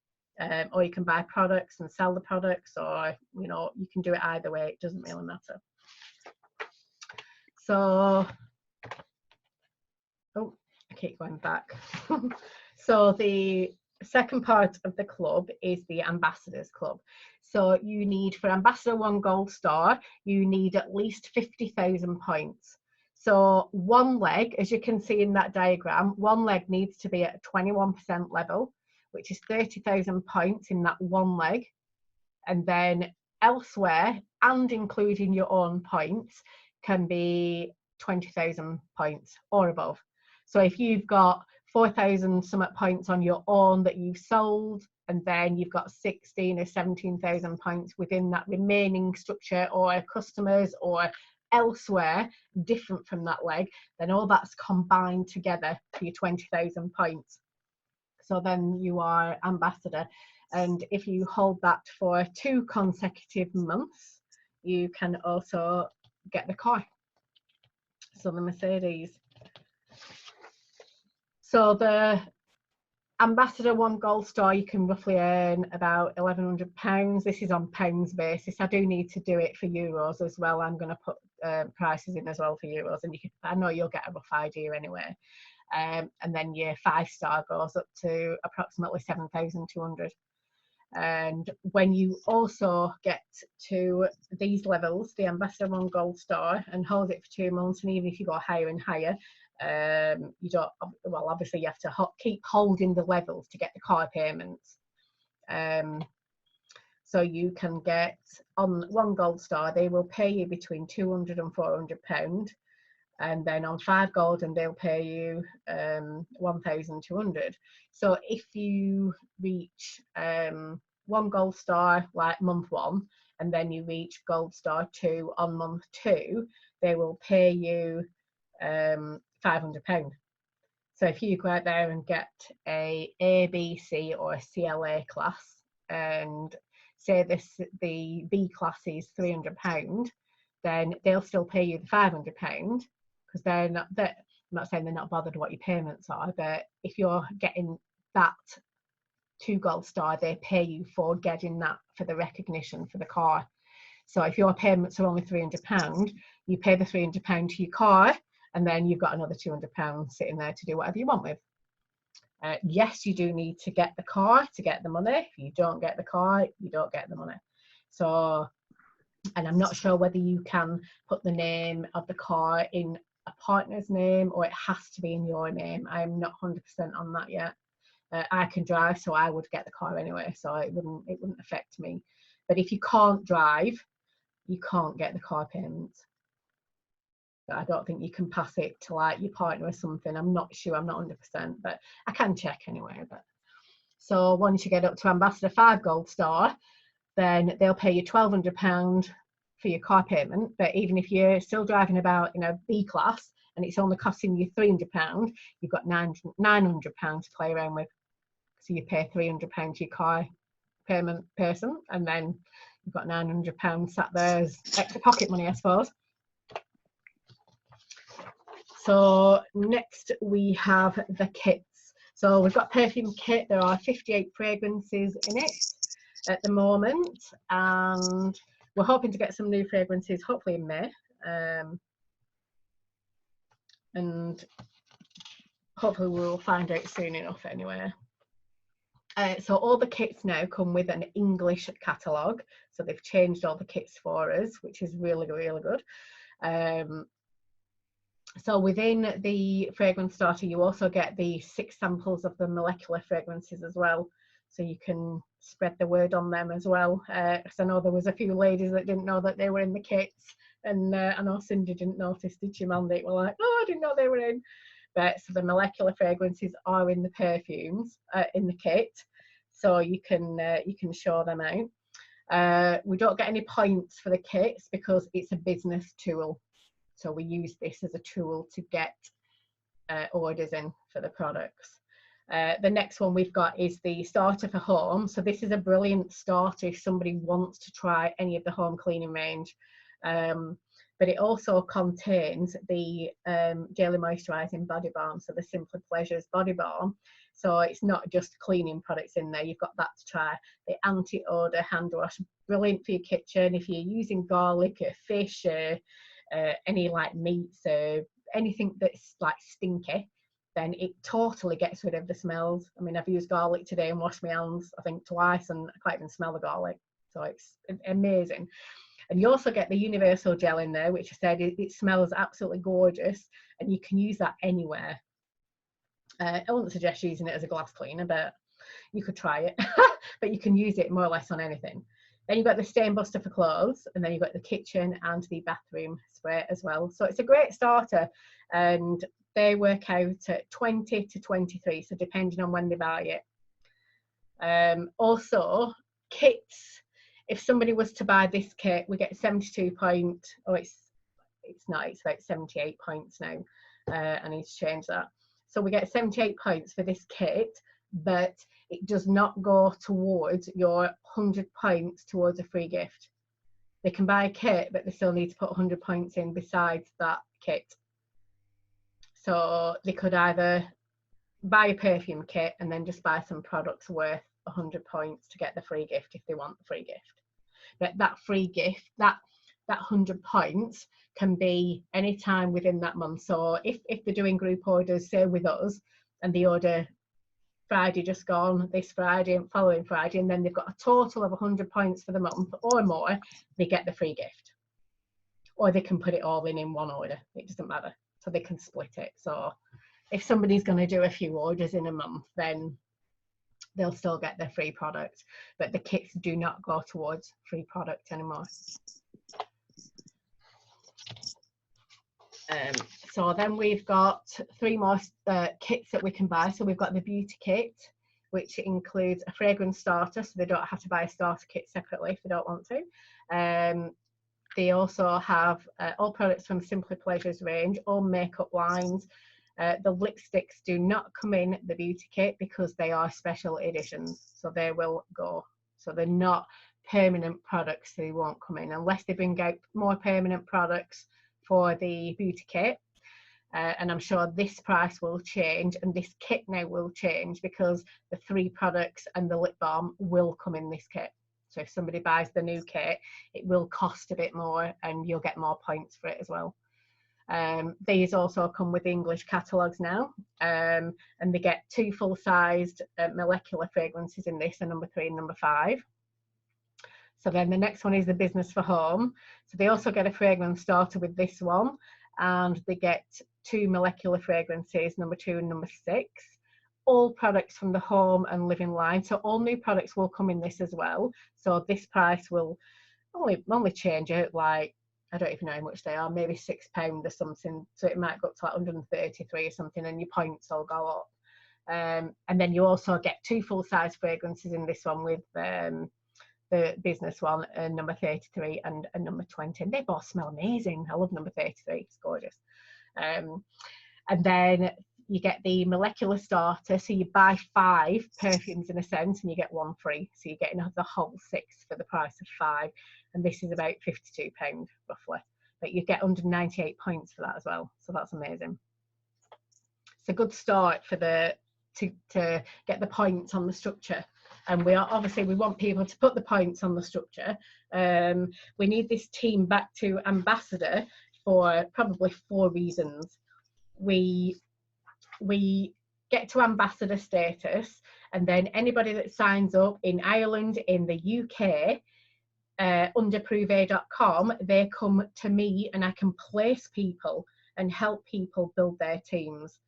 Or you can buy products and sell the products, or you know, you can do it either way. It doesn't really matter. So, oh, I keep going back. So the second part of the club is the Ambassadors Club. So you need, for Ambassador 1 Gold Star, you need at least 50,000 points. So one leg, as you can see in that diagram, one leg needs to be at 21% level, which is 30,000 points in that one leg. And then elsewhere, and including your own points, can be 20,000 points or above. So if you've got 4,000 somewhat points on your own that you've sold, and then you've got 16 or 17,000 points within that remaining structure or customers or elsewhere different from that leg, then all that's combined together for your 20,000 points. So then you are ambassador. And if you hold that for 2 consecutive months, you can also get the car. So the Mercedes. So the Ambassador One Gold Star, you can roughly earn about £1,100. This is on pounds basis. I do need to do it for euros as well. I'm going to put prices in as well for euros, and you can, I know you'll get a rough idea anyway. And then your 5-star goes up to approximately 7,200. And when you also get to these levels, the Ambassador One Gold Star, and hold it for 2 months, and even if you go higher and higher, you don't, well, obviously you have to keep holding the levels to get the car payments. So you can get, on One Gold Star, they will pay you between £200 and £400. And then on 5 Golden, they'll pay you 1,200. So if you reach 1 Gold Star like month 1, and then you reach Gold Star 2 on month 2, they will pay you £500. So if you go out there and get a B, C, or a CLA class, and say the B class is £300, then they'll still pay you the £500, because I'm not saying they're not bothered what your payments are, but if you're getting that 2 Gold Star, they pay you for getting that, for the recognition for the car. So if your payments are only £300, you pay the £300 to your car, and then you've got another £200 sitting there to do whatever you want with. Yes, you do need to get the car to get the money. If you don't get the car, you don't get the money. So, and I'm not sure whether you can put the name of the car in a partner's name or it has to be in your name. I'm not 100% on that yet. I can drive, so I would get the car anyway, so it wouldn't affect me. But if you can't drive, you can't get the car payments. But I don't think you can pass it to like your partner or something. I'm not sure, I'm not 100%, but I can check anyway. But so once you get up to Ambassador 5 Gold Star, then they'll pay you £1,200 for your car payment. But even if you're still driving about, B class, and it's only costing you £300, you've got £900 to play around with. So you pay £300 to your car payment person, and then you've got £900 sat there as extra pocket money, I suppose. So next we have the kits. So we've got perfume kit. There are 58 fragrances in it at the moment, and we're hoping to get some new fragrances hopefully in May, and hopefully we'll find out soon enough anyway. So all the kits now come with an English catalogue, so they've changed all the kits for us, which is really, really good. So within the fragrance starter, you also get the 6 samples of the molecular fragrances as well, so you can spread the word on them as well. Because I know there was a few ladies that didn't know that they were in the kits, and I know Cindy didn't notice, did she, Mandy? We're like, oh, I didn't know they were in. But so the molecular fragrances are in the perfumes, in the kit, so you can show them out. We don't get any points for the kits because it's a business tool. So we use this as a tool to get orders in for the products. The next one we've got is the starter for home. So this is a brilliant starter if somebody wants to try any of the home cleaning range. But it also contains the daily moisturising body balm, so the Simply Pleasures body balm. So it's not just cleaning products in there, you've got that to try. The anti-odour hand wash, brilliant for your kitchen if you're using garlic or fish or any like meats or anything that's like stinky, then it totally gets rid of the smells. I mean, I've used garlic today and washed my hands I think twice, and I can't even smell the garlic, so it's amazing. And you also get the universal gel in there, which I said it smells absolutely gorgeous, and you can use that anywhere. I wouldn't suggest using it as a glass cleaner, but you could try it. But you can use it more or less on anything. Then you've got the stain buster for clothes, and then you've got the kitchen and the bathroom spray as well. So it's a great starter, and they work out at 20 to 23, so depending on when they buy it. Also, kits. If somebody was to buy this kit, we get 72 point. Oh, it's not. It's about 78 points now. I need to change that. So we get 78 points for this kit, but it does not go towards your 100 points towards a free gift. They can buy a kit, but they still need to put 100 points in besides that kit. So they could either buy a perfume kit and then just buy some products worth 100 points to get the free gift if they want the free gift. But that free gift, that 100 points can be any time within that month. So if they're doing group orders, say with us, and they order Friday just gone, this Friday and following Friday, and then they've got a total of 100 points for the month or more, they get the free gift. Or they can put it all in one order. It doesn't matter. So they can split it. So if somebody's going to do a few orders in a month, then they'll still get their free product. But the kits do not go towards free product anymore. So then we've got 3 more kits that we can buy. So we've got the beauty kit, which includes a fragrance starter, so they don't have to buy a starter kit separately if they don't want to. They also have all products from Simply Pleasures range, all makeup lines. The lipsticks do not come in the beauty kit because they are special editions, so they will go. So they're not permanent products, so they won't come in unless they bring out more permanent products for the beauty kit. And I'm sure this price will change, and this kit now will change because the 3 products and the lip balm will come in this kit. So if somebody buys the new kit, it will cost a bit more and you'll get more points for it as well. These also come with English catalogues now, and they get 2 full-sized molecular fragrances in this, a number 3 and number 5. So then the next one is the business for home. So they also get a fragrance starter with this one, and they get 2 molecular fragrances, number 2 and number 6. All products from the home and living line. So all new products will come in this as well. So this price will only change it, like, I don't even know how much they are, maybe £6 or something. So it might go up to like 133 or something, and your points will go up. And then you also get 2 full-size fragrances in this one with the business one, number 33 and number 20. And they both smell amazing. I love number 33. It's gorgeous. And then you get the molecular starter. So you buy 5 perfumes in a sense, and you get 1 free. So you're getting the whole 6 for the price of 5. And this is about £52 roughly. But you get 198 points for that as well. So that's amazing. It's a good start for to get the points on the structure. And we want people to put the points on the structure. We need this team back to ambassador for probably 4 reasons. We get to ambassador status, and then anybody that signs up in Ireland, in the UK, under Prouvé.com, they come to me and I can place people and help people build their teams.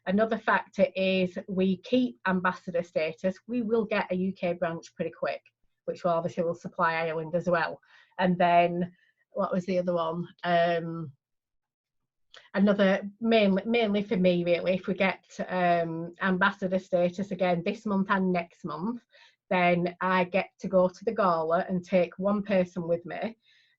Another factor is we keep ambassador status. We will get a UK branch pretty quick, which will obviously will supply Ireland as well. And then what was the other one? Another mainly for me really, if we get ambassador status again this month and next month, then I get to go to the gala and take 1 person with me.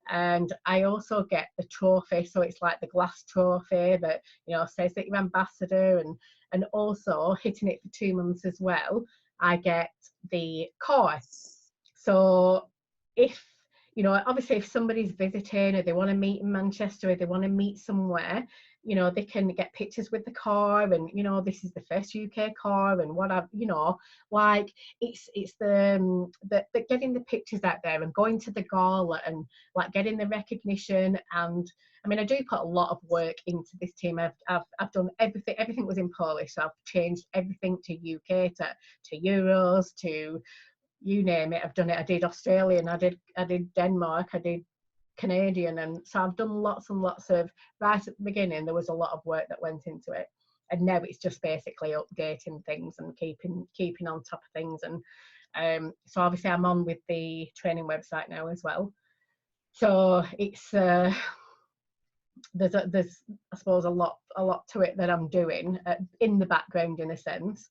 And I also get the trophy, so it's like the glass trophy that, you know, says that you're ambassador, and also hitting it for 2 months as well, I get the car. So if, you know, obviously if somebody's visiting or they want to meet in Manchester or they want to meet somewhere, you know, they can get pictures with the car, and, you know, this is the first UK car and whatever, you know, like it's the getting the pictures out there and going to the gala and like getting the recognition. And I mean, I do put a lot of work into this team. I've done everything was in Polish, so I've changed everything to UK, to euros, to you name it, I've done it. I did Australian, I did Denmark, I did Canadian, and so I've done lots and lots of, right at the beginning there was a lot of work that went into it, and now it's just basically updating things and keeping on top of things. And so obviously I'm on with the training website now as well, so it's there's I suppose a lot to it that I'm doing in the background, in a sense,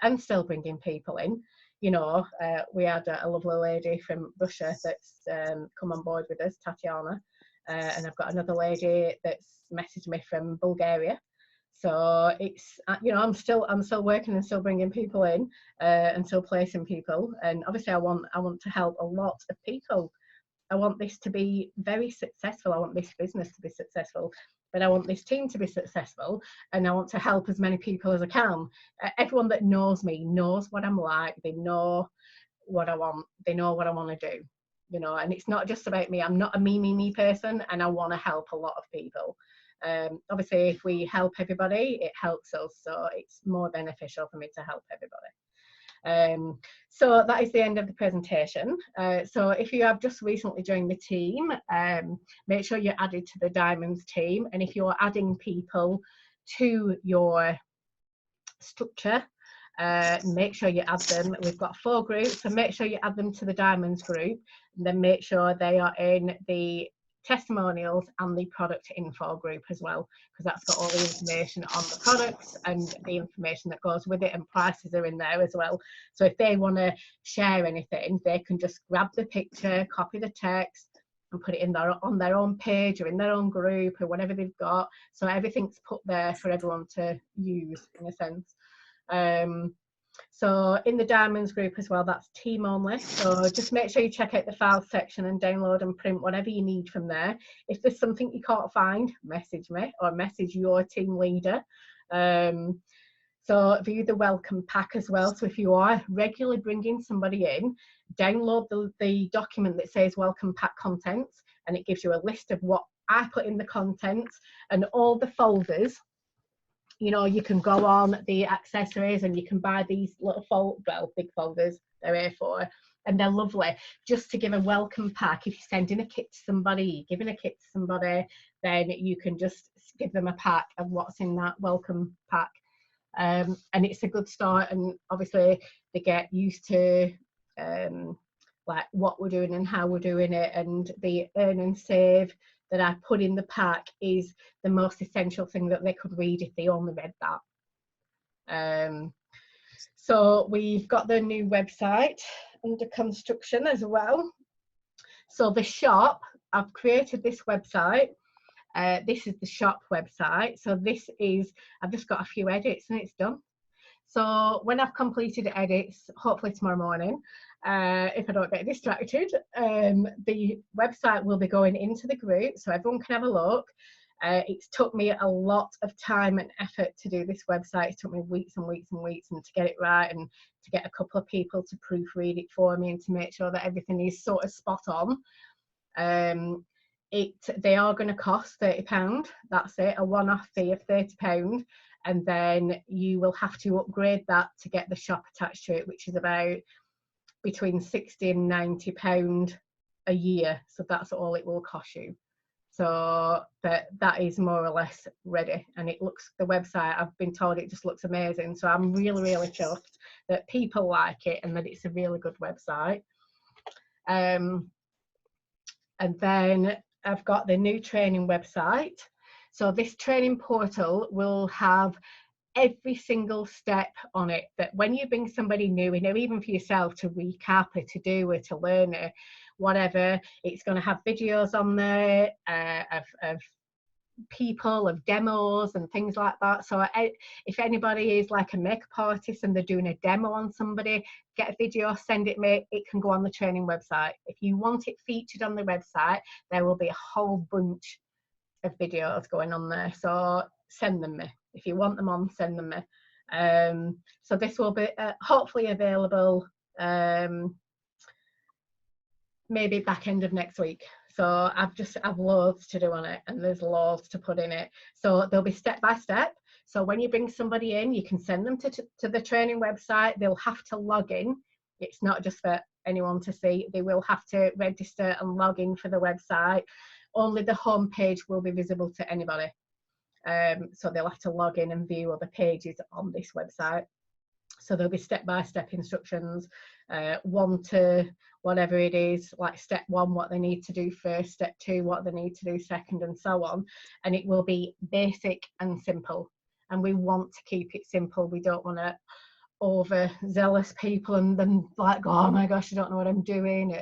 and still bringing people in. You know, we had a lovely lady from Russia that's come on board with us, Tatiana, and I've got another lady that's messaged me from Bulgaria. So it's, you know, I'm still working and still bringing people in, and still placing people. And obviously I want to help a lot of people. I want this to be very successful. I want this business to be successful, but I want this team to be successful, and I want to help as many people as I can. Everyone that knows me knows what I'm like. They know what I want. They know what I want to do, you know, and it's not just about me. I'm not a me person, and I want to help a lot of people. Obviously, if we help everybody, it helps us. So it's more beneficial for me to help everybody. So that is the end of the presentation. So if you have just recently joined the team, make sure you're added to the Diamonds team. And if you're adding people to your structure, make sure you add them. We've got 4 groups, so make sure you add them to the Diamonds group, and then make sure they are in the testimonials and the product info group as well, because that's got all the information on the products and the information that goes with it, and prices are in there as well. So if they want to share anything, they can just grab the picture, copy the text, and put it in on their own page or in their own group or whatever they've got. So everything's put there for everyone to use, in a sense. So in the Diamonds group as well, that's team only. So just make sure you check out the files section and download and print whatever you need from there. If there's something you can't find, message me or message your team leader. So view the welcome pack as well. So if you are regularly bringing somebody in, download the document that says welcome pack contents, and it gives you a list of what I put in the contents and all the folders. You know, you can go on the accessories and you can buy these little big folders, they're A4, and they're lovely. Just to give a welcome pack, if you're sending a kit to somebody, giving a kit to somebody, then you can just give them a pack of what's in that welcome pack. And it's a good start, and obviously they get used to like what we're doing and how we're doing it, and the earn and save that I put in the pack is the most essential thing that they could read if they only read that. So we've got the new website under construction as well. So the shop, I've created this website. This is the shop website. So this is, I've just got a few edits and it's done. So when I've completed the edits, hopefully tomorrow morning, if I don't get distracted, the website will be going into the group so everyone can have a look. It's took me a lot of time and effort to do this website. It took me weeks and weeks and weeks, and to get it right, and to get a couple of people to proofread it for me and to make sure that everything is sort of spot on. They are going to cost £30. That's it, a one-off fee of £30, and then you will have to upgrade that to get the shop attached to it, which is about between £60 and £90 a year. So that's all it will cost you. So that is more or less ready, and it looks, the website, I've been told it just looks amazing. So I'm really, really chuffed that people like it and that it's a really good website. And then I've got the new training website. So this training portal will have every single step on it, that when you bring somebody new, you know, even for yourself, to recap it, to do it, to learn it, whatever, it's going to have videos on there of people, of demos and things like that. So if anybody is like a makeup artist and they're doing a demo on somebody, get a video, send it me, it can go on the training website. If you want it featured on the website, there will be a whole bunch of videos going on there, so send them me. If you want them on, send them me. So this will be hopefully available maybe back end of next week. So I've loads to do on it, and there's loads to put in it. So they'll be step by step. So when you bring somebody in, you can send them to the training website. They'll have to log in It's not just for anyone to see. They will have to register and log in for the website. Only the home page will be visible to anybody. So they'll have to log in and view other pages on this website. So there'll be step-by-step instructions, 1 to whatever it is, like step 1, what they need to do first, step 2, what they need to do second, and so on. And it will be basic and simple. And we want to keep it simple. We don't want to overzealous people and then like, oh my gosh, I don't know what I'm doing.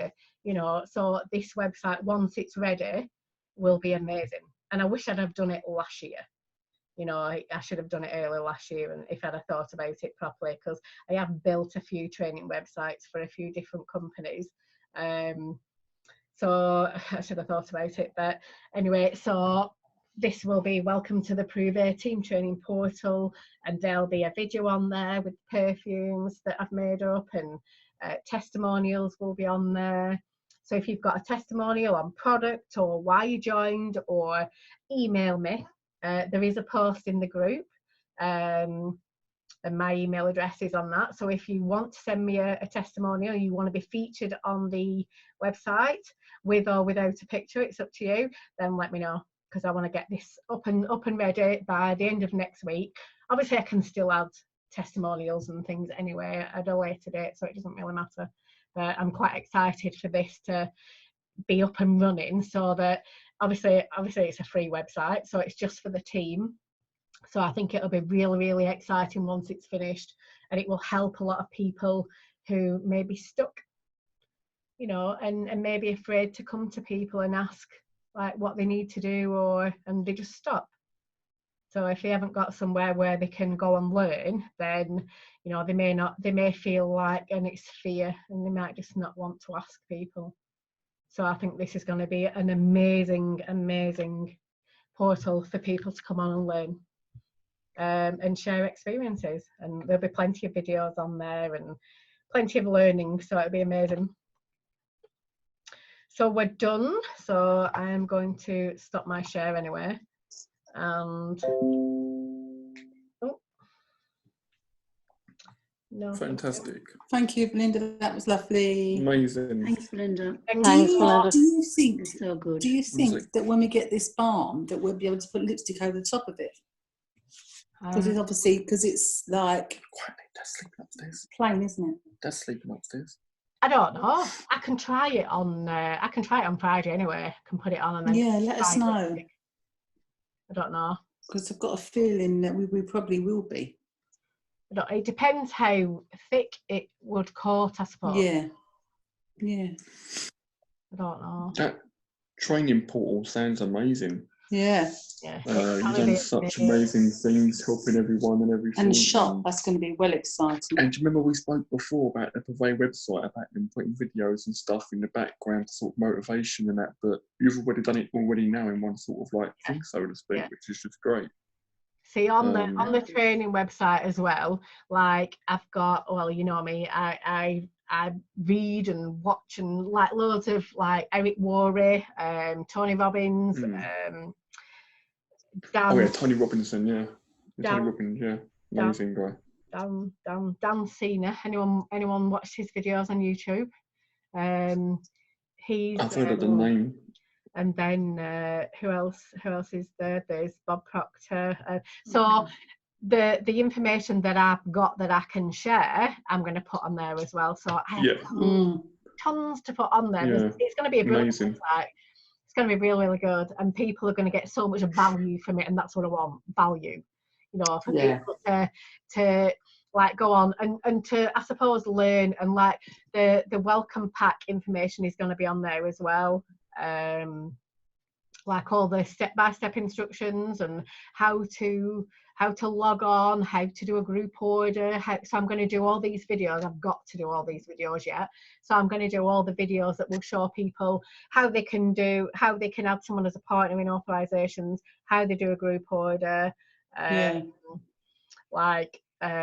You know, so this website, once it's ready, will be amazing. And I wish I'd have done it last year. You know, I should have done it earlier last year, and if I'd have thought about it properly, because I have built a few training websites for a few different companies. So I should have thought about it. But anyway, so this will be welcome to the Prouvé team training portal, and there'll be a video on there with perfumes that I've made up, and testimonials will be on there. So if you've got a testimonial on product or why you joined, or email me. There is a post in the group, and my email address is on that. So if you want to send me a testimonial, you want to be featured on the website with or without a picture, it's up to you, then let me know, because I want to get this up and ready by the end of next week. Obviously I can still add testimonials and things anyway at a later date, so it doesn't really matter. But I'm quite excited for this to be up and running, so that obviously it's a free website, so it's just for the team. So I think it'll be really, really exciting once it's finished, and it will help a lot of people who may be stuck, you know, and may be afraid to come to people and ask like what they need to do, and they just stop. So if they haven't got somewhere where they can go and learn, then, you know, they may feel like, and it's fear, and they might just not want to ask people. So I think this is going to be an amazing, amazing portal for people to come on and learn and share experiences. And there'll be plenty of videos on there and plenty of learning, so it'll be amazing. So we're done. So I'm going to stop my share anyway. And no, fantastic. Thank you, Belinda. That was lovely. Amazing. Thanks, Belinda. Thanks, Belinda. Do you think? It's so good. Do you think that when we get this balm, that we'll be able to put lipstick over the top of it? Because it's obviously, because it's like Quietly, Dad's sleeping upstairs. plain, isn't it? Dad's sleeping upstairs. I don't know. I can try it on Friday anyway. I can put it on and then Let us know. I don't know. Because I've got a feeling that we probably will be. It depends how thick it would coat, I suppose. Yeah. I don't know. That training portal sounds amazing. Yeah. You've done such amazing things, helping everyone and everything. And the shop, that's going to be well exciting. And do you remember we spoke before about the Prouvé website, about them putting videos and stuff in the background, sort of motivation and that, but you've already done it now in one sort of like thing, so to speak, which is just great. See, on the training website as well, like I've got, well, you know me, I read and watch and like loads of like Eric Worre, Tony Robbins, Dan. Oh yeah, Tony Robinson, yeah. Tony Robbins, yeah. Amazing guy. Dan Cena. Anyone watched his videos on YouTube? I've heard of the name. And then who else is there? There's Bob Proctor. So the information that I've got that I can share, I'm going to put on there as well. So I have tons to put on there. Yeah. It's going to be a brilliant amazing website. It's going to be really, really good, and people are going to get so much value from it, and that's what I want, value. You know, for people to like go on and to, I suppose, learn, and like the welcome pack information is going to be on there as well. Like all the step-by-step instructions and how to log on, how to do a group order. So I'm going to do all these videos. I've got to do all these videos yet. So I'm going to do all the videos that will show people how they can add someone as a partner in authorizations, how they do a group order.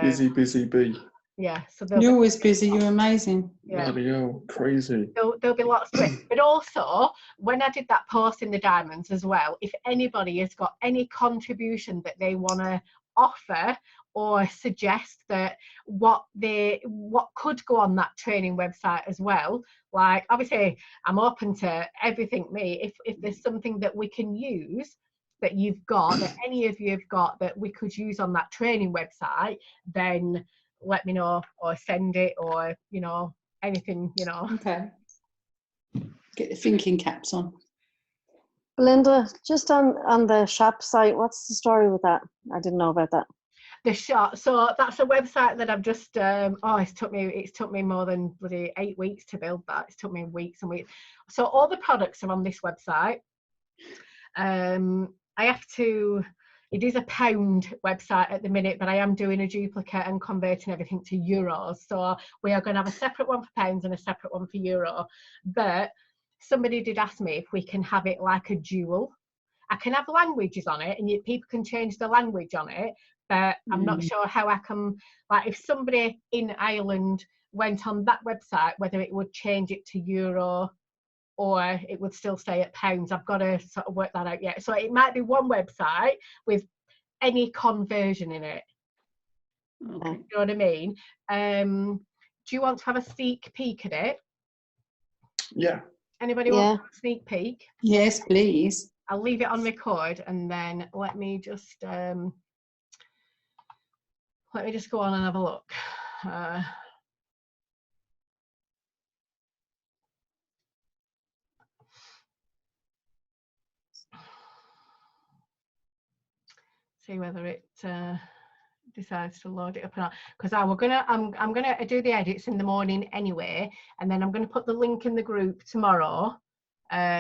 Busy bee. Yeah, so you're always busy. You're amazing. Yeah. Bloody hell, crazy. There'll be lots to it. But also, when I did that post in the Diamonds as well, if anybody has got any contribution that they want to offer or suggest that what could go on that training website as well. Like, obviously, I'm open to everything. If there's something that we can use, that you've got, that any of you have got, that we could use on that training website, then let me know, or send it, or anything. Okay. Get the thinking caps on. Belinda, just on the shop site, what's the story with that? I didn't know about that. The shop, so that's a website that I've just it's took me more than bloody 8 weeks to build that. It's took me weeks and weeks. So all the products are on this website. It is a pound website at the minute, but I am doing a duplicate and converting everything to euros. So we are going to have a separate one for pounds and a separate one for euro. But somebody did ask me if we can have it like a dual. I can have languages on it, and people can change the language on it, but I'm not sure how I can, like, if somebody in Ireland went on that website, whether it would change it to euro or it would still stay at pounds. I've got to sort of work that out yet. So it might be one website with any conversion in it. Okay. You know what I mean? Do you want to have a sneak peek at it? Yeah. Anybody want a sneak peek? Yes, please. I'll leave it on record, and then let me just go on and have a look. See whether it decides to load it up or not, because I'm gonna do the edits in the morning anyway, and then I'm gonna put the link in the group tomorrow,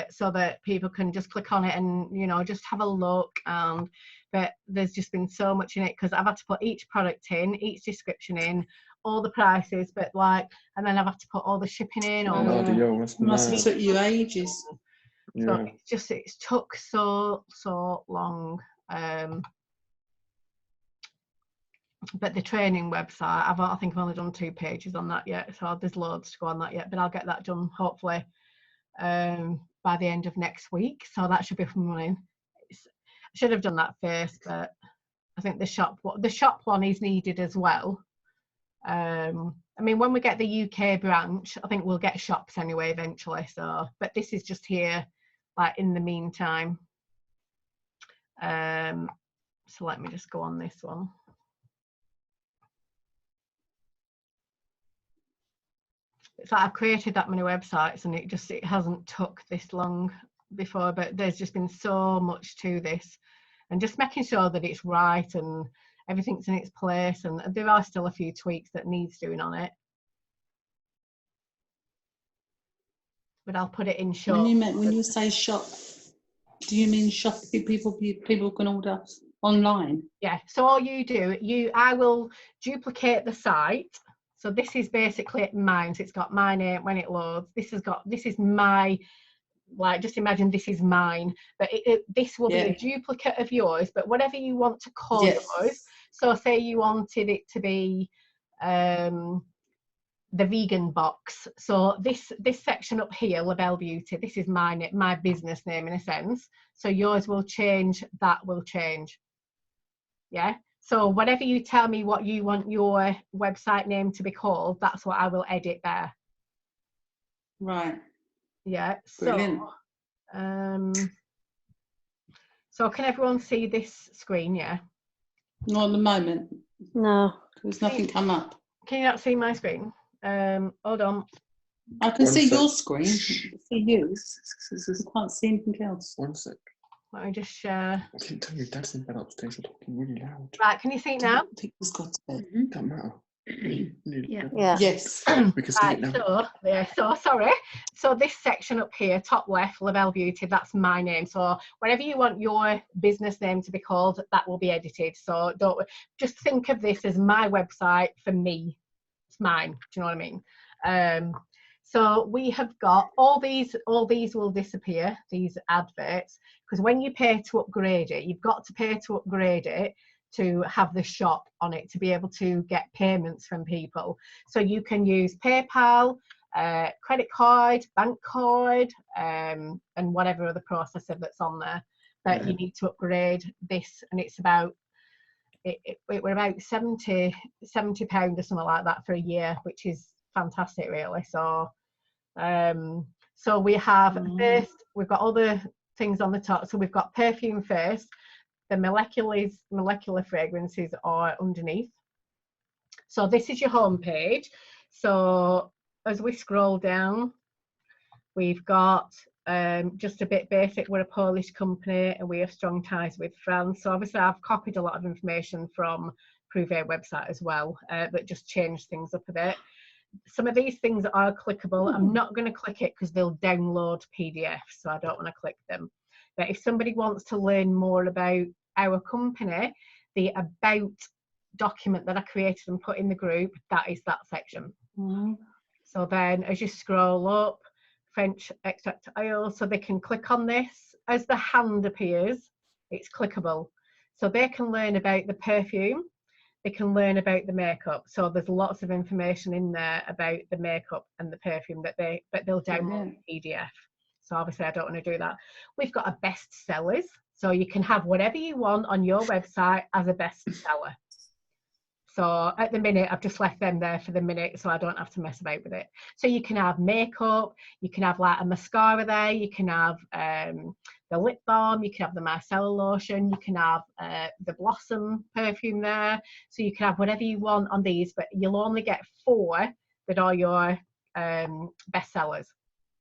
so that people can just click on it and just have a look. But there's just been so much in it, because I've had to put each product in, each description in, all the prices, but and then I've had to put all the shipping in. Must have took you ages. So it's took so long. But the training website, I think I've only done 2 pages on that yet, so there's loads to go on that yet, but I'll get that done hopefully by the end of next week, so that should be up and running. I should have done that first, but I think the shop one is needed as well. I mean, when we get the UK branch, I think we'll get shops anyway eventually, so, but this is just here, like, in the meantime. So let me just go on this one. It's like I've created that many websites, and it hasn't took this long before, but there's just been so much to this, and just making sure that it's right and everything's in its place, and there are still a few tweaks that needs doing on it, but I'll put it in shop. When you say shop, do you mean shop? People can order online? Yeah. So all you do, I will duplicate the site. So this is basically mine. So it's got my name when it loads. This is my, like, just imagine this is mine, but this will be a duplicate of yours, but whatever you want to call yours. So say you wanted it to be the vegan box. So this section up here, Labelle Beauty, this is my business name in a sense. So yours will change, that will change. Yeah. So whatever you tell me what you want your website name to be called, that's what I will edit there. Right. Yeah. Brilliant. So can everyone see this screen? Yeah. Not at the moment. No. There's nothing come up. Can you not see my screen? Hold on. I can see your screen. I can see you. I can't see anything else. 1 sec. Let me just share. I keep telling you, Dad's in bed upstairs. You're talking really loud. Right, can you see it now? I think it's got to bed. Don't matter. Yeah. Yes. We can see it now. So sorry. So this section up here, top left, Labelle Beauty, that's my name. So whatever you want your business name to be called, that will be edited. So don't just think of this as my website for me. It's mine. Do you know what I mean? So we have got all these will disappear, these adverts, because when you pay to upgrade it, you've got to pay to upgrade it to have the shop on it, to be able to get payments from people. So you can use PayPal, credit card, bank card, and whatever other processor that's on there. But you need to upgrade this, and it's about it were about 70 pound or something like that for a year, which is fantastic, really. So so we have first, we've got other things on the top. So we've got perfume first. The molecular fragrances are underneath. So this is your home page. So as we scroll down, we've got just a bit basic. We're a Polish company and we have strong ties with France. So obviously I've copied a lot of information from Prouvé website as well, but just changed things up a bit. Some of these things are clickable. I'm not going to click it because they'll download PDFs, so I don't want to click them. But if somebody wants to learn more about our company, the about document that I created and put in the group, that is that section. So then as you scroll up, French extract oil, so they can click on this. As the hand appears, it's clickable. So they can learn about the perfume, they can learn about the makeup. So there's lots of information in there about the makeup and the perfume that they'll download PDF. So obviously I don't want to do that. We've got a best sellers. So you can have whatever you want on your website as a best seller. So at the minute, I've just left them there for the minute so I don't have to mess about with it. So you can have makeup, you can have like a mascara there, you can have the lip balm, you can have the micellar lotion, you can have the Blossom perfume there. So you can have whatever you want on these, but you'll only get 4 that are your best sellers,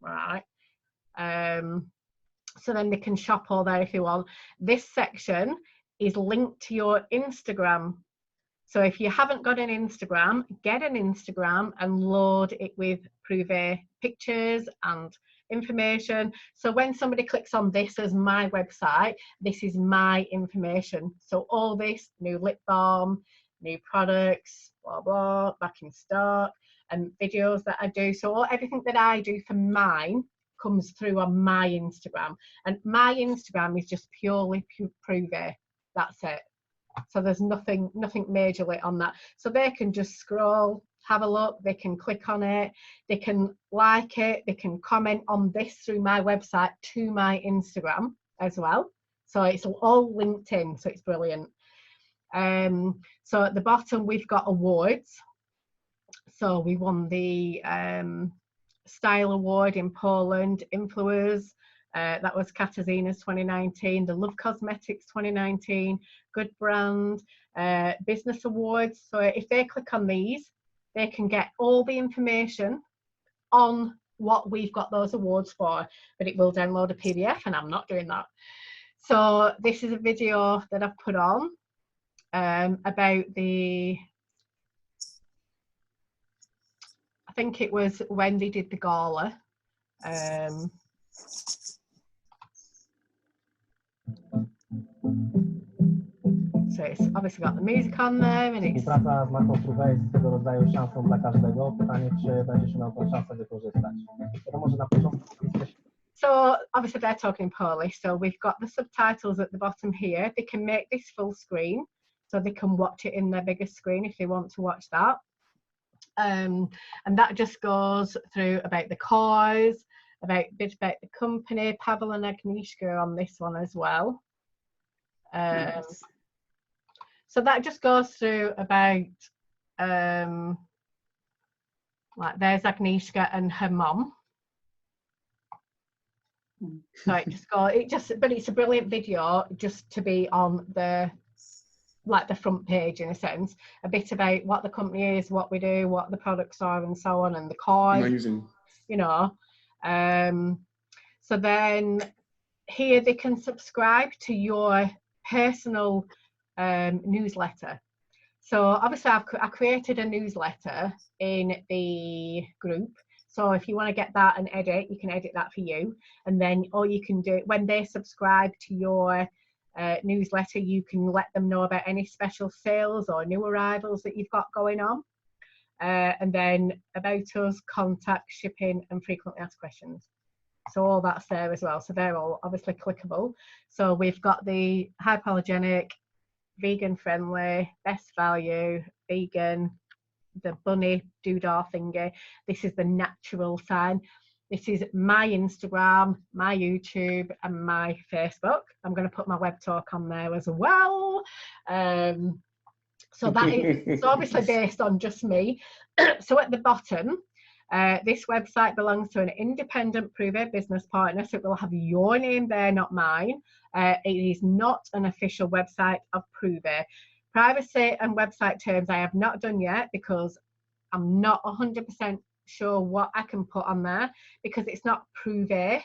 right? So then they can shop all there if you want. This section is linked to your Instagram. So if you haven't got an Instagram, get an Instagram and load it with Prouvé pictures and information. So when somebody clicks on this as my website, this is my information. So all this, new lip balm, new products, blah, blah, back in stock, and videos that I do. So everything that I do for mine comes through on my Instagram. And my Instagram is just purely Prouvé. That's it. So there's nothing majorly on that. So they can just scroll, have a look, they can click on it, they can like it, they can comment on this through my website to my Instagram as well. So it's all linked in, so it's brilliant. So at the bottom we've got awards. So we won the Style Award in Poland, Influencers. That was Katarzyna's 2019, the Love Cosmetics 2019, Good Brand, Business Awards. So if they click on these, they can get all the information on what we've got those awards for, but it will download a PDF and I'm not doing that. So this is a video that I've put on about the, I think it was when they did the gala. So it's obviously got the music on there and it's... Współpraca z marką Prouvé jest swego rodzaju szansą dla każdego. Pytanie, czy będziesz miał tę szansę wykorzystać. Wiadomo, że na początku jesteś... So obviously they're talking in Polish, so we've got the subtitles at the bottom here. They can make this full screen, so they can watch it in their biggest screen if they want to watch that. And that just goes through about the cause, a bit about the company. Pavel and Agnieszka on this one as well. Yes. So that just goes through about like there's Agnieszka and her mom. So but it's a brilliant video just to be on the front page in a sense, a bit about what the company is, what we do, what the products are and so on, and the cause. Amazing. You know. So then here they can subscribe to your personal newsletter. So obviously I created a newsletter in the group. So if you want to get that and edit, you can edit that for you. And then all you can do, when they subscribe to your newsletter, you can let them know about any special sales or new arrivals that you've got going on. And then about us, contact, shipping, and frequently asked questions. So all that's there as well. So they're all obviously clickable. So we've got the hypoallergenic, vegan friendly, best value, vegan, the bunny doodah thingy. This is the natural sign. This is my Instagram, my YouTube, and my Facebook. I'm going to put my web talk on there as well. So that is so obviously based on just me. So at the bottom, this website belongs to an independent Prouvé business partner, so it will have your name there, not mine. It is not an official website of Prouvé. Privacy and website terms I have not done yet because I'm not 100% sure what I can put on there, because it's not Prouvé.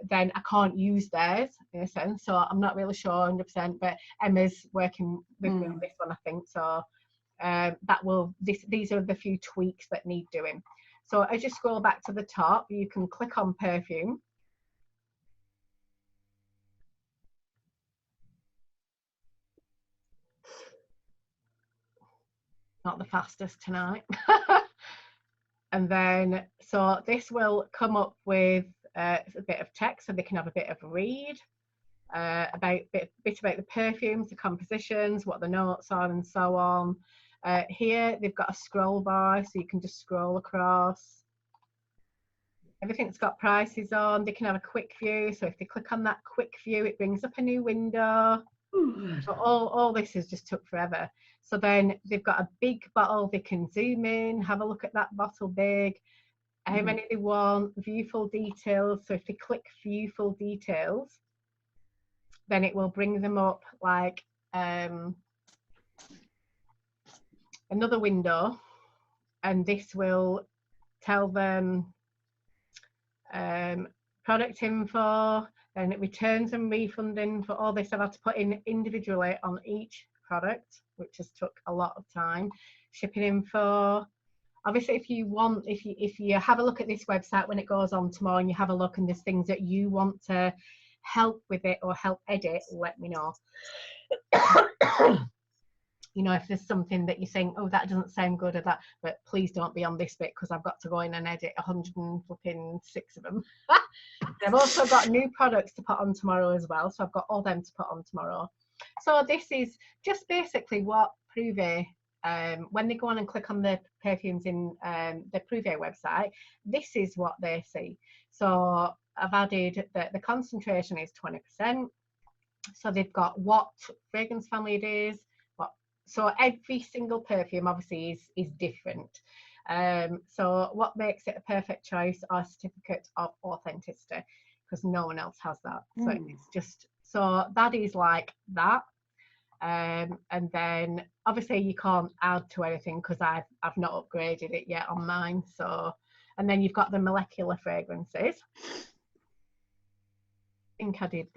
Then I can't use theirs in a sense, so I'm not really sure 100%. But Emma's working with me on this one, I think. So these are the few tweaks that need doing. So as you scroll back to the top, you can click on perfume. Not the fastest tonight. And then, so this will come up with a bit of text so they can have a bit of a read about bit about the perfumes, the compositions, what the notes are, and so on. Here they've got a scroll bar, so you can just scroll across. Everything's got prices on. They can have a quick view, so if they click on that quick view, it brings up a new window. So all this has just took forever. So then they've got a big bottle. They can zoom in, have a look at that bottle big, how many they want, view full details. So if they click view full details, then it will bring them up like another window, and this will tell them product info, and it returns and refunding for all this. I've had to put in individually on each product, which has took a lot of time. Shipping info. Obviously, if you have a look at this website when it goes on tomorrow and you have a look and there's things that you want to help with it or help edit, let me know. You know, if there's something that you think, oh, that doesn't sound good or that, but please don't be on this bit because I've got to go in and edit 106 of them. I've also got new products to put on tomorrow as well, so I've got all them to put on tomorrow. So this is just basically what Prouvé, when they go on and click on the perfumes in the Prouvé website, this is what they see. So I've added that the concentration is 20%. So they've got what fragrance family it is. So every single perfume obviously is different. So what makes it a perfect choice are certificates of authenticity, because no one else has that. So it's just, so that is like that. And then obviously you can't add to anything because I've not upgraded it yet on mine. So, and then you've got the molecular fragrances. I think I did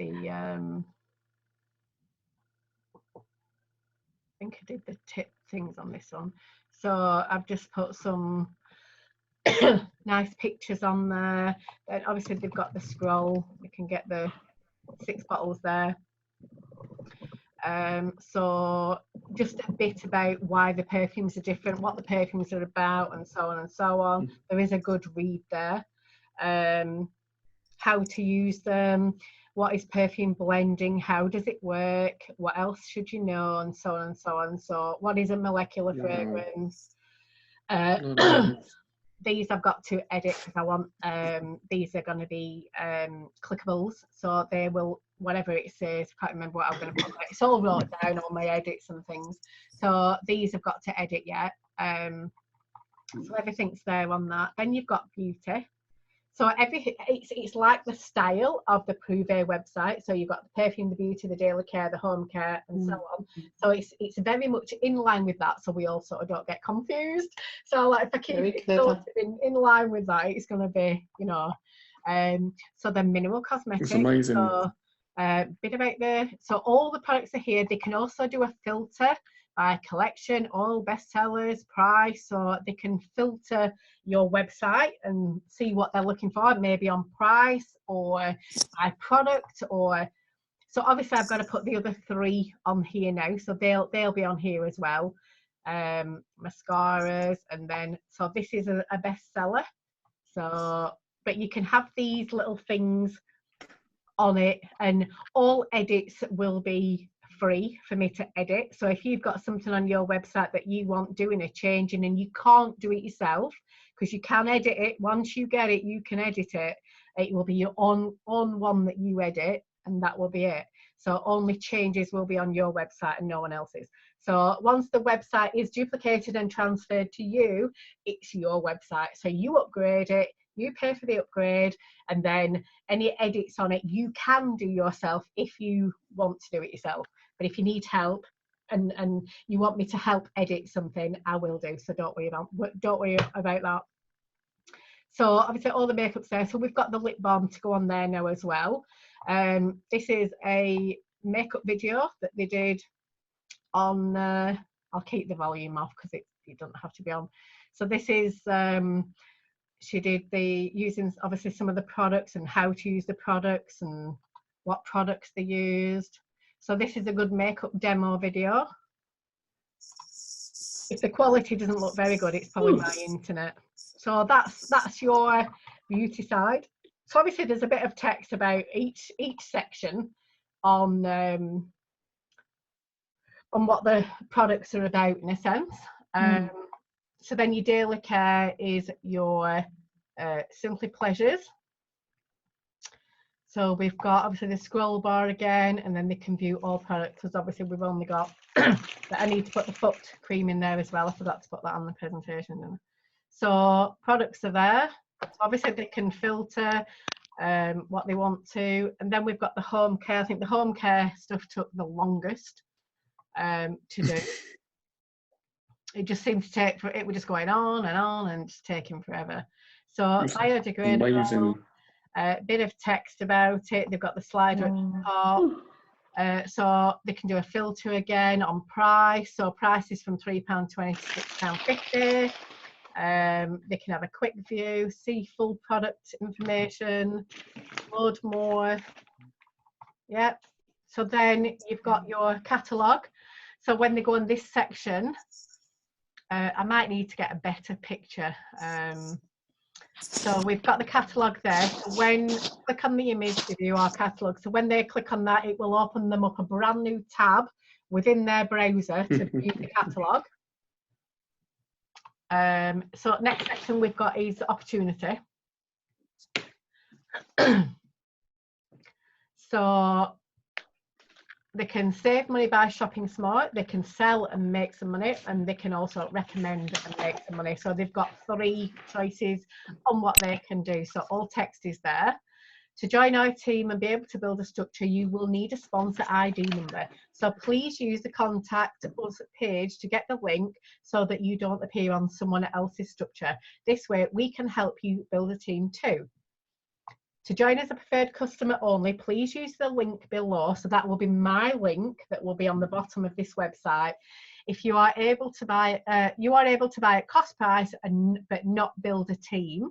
the tip things on this one. So I've just put some nice pictures on there. Then obviously they've got the scroll. You can get the 6 bottles there. So just a bit about why the perfumes are different, what the perfumes are about, and so on and so on. There is a good read there. How to use them, what is perfume blending, how does it work, what else should you know, and so on and so on. So what is a molecular fragrance? These I've got to edit because I want, these are going to be clickables, so they will, whatever it says, I can't remember what I'm going to put. It's all wrote down, all my edits and things. So these I've got to edit yet. So everything's there on that. Then you've got beauty. So it's like the style of the Prouvé website. So you've got the perfume, the beauty, the daily care, the home care, and so on. So it's very much in line with that. So we all sort of don't get confused. So like if I keep it sort of in line with that, it's going to be, you know. So the minimal cosmetics. It's amazing. So bit about so all the products are here. They can also do a filter by collection, all bestsellers, price, so they can filter your website and see what they're looking for, maybe on price or by product, or so obviously I've got to put the other 3 on here now, so they'll be on here as well. Mascaras, and then so this is a bestseller. So but you can have these little things on it, and all edits will be free for me to edit. So if you've got something on your website that you want doing a change in and you can't do it yourself, because you can edit it, once you get it you can edit it, it will be your own one that you edit, and that will be it. So only changes will be on your website and no one else's. So once the website is duplicated and transferred to you, it's your website. So you upgrade it, you pay for the upgrade, and then any edits on it you can do yourself if you want to do it yourself. But if you need help and you want me to help edit something, I will do. So don't worry about that. So obviously all the makeup's there. So we've got the lip balm to go on there now as well. This is a makeup video that they did on, I'll keep the volume off because it doesn't have to be on. So this is, she did using obviously some of the products and how to use the products and what products they used. So this is a good makeup demo video. If the quality doesn't look very good, it's probably my internet. So that's your beauty side. So obviously there's a bit of text about each section on what the products are about in a sense. So then your daily care is your Simply Pleasures. So we've got obviously the scroll bar again, and then they can view all products, because obviously we've only got that. I need to put the foot cream in there as well. I forgot to put that on the presentation, didn't I? So products are there. So obviously they can filter what they want to, and then we've got the home care. I think the home care stuff took the longest to do. It just seemed to take, it was just going on and just taking forever. So biodegradable, a bit of text about it. They've got the slider at the top. So they can do a filter again on price. So price is from £3.20 to £6.50. They can have a quick view, see full product information, load more. Yep. So then you've got your catalogue. So when they go in this section, I might need to get a better picture. So we've got the catalogue there. So when you click on the image to view our catalogue, so when they click on that, it will open them up a brand new tab within their browser to view the catalogue. So next section we've got is opportunity. So they can save money by shopping smart, they can sell and make some money, and they can also recommend and make some money. So they've got 3 choices on what they can do. So all text is there. To join our team and be able to build a structure, you will need a sponsor ID number. So please use the contact us page to get the link so that you don't appear on someone else's structure. This way we can help you build a team too. To join as a preferred customer only, please use the link below. So that will be my link that will be on the bottom of this website. If you are able to buy, at cost price but not build a team.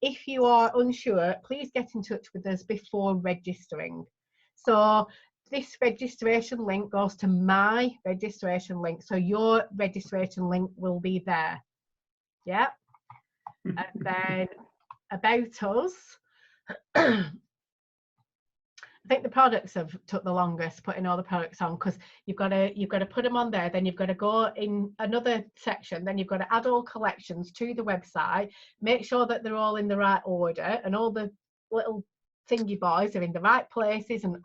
If you are unsure, please get in touch with us before registering. So this registration link goes to my registration link. So your registration link will be there. Yeah. And then about us. I think the products have took the longest putting all the products on, because you've got to put them on there, then you've got to go in another section, then you've got to add all collections to the website, make sure that they're all in the right order and all the little thingy boys are in the right places, and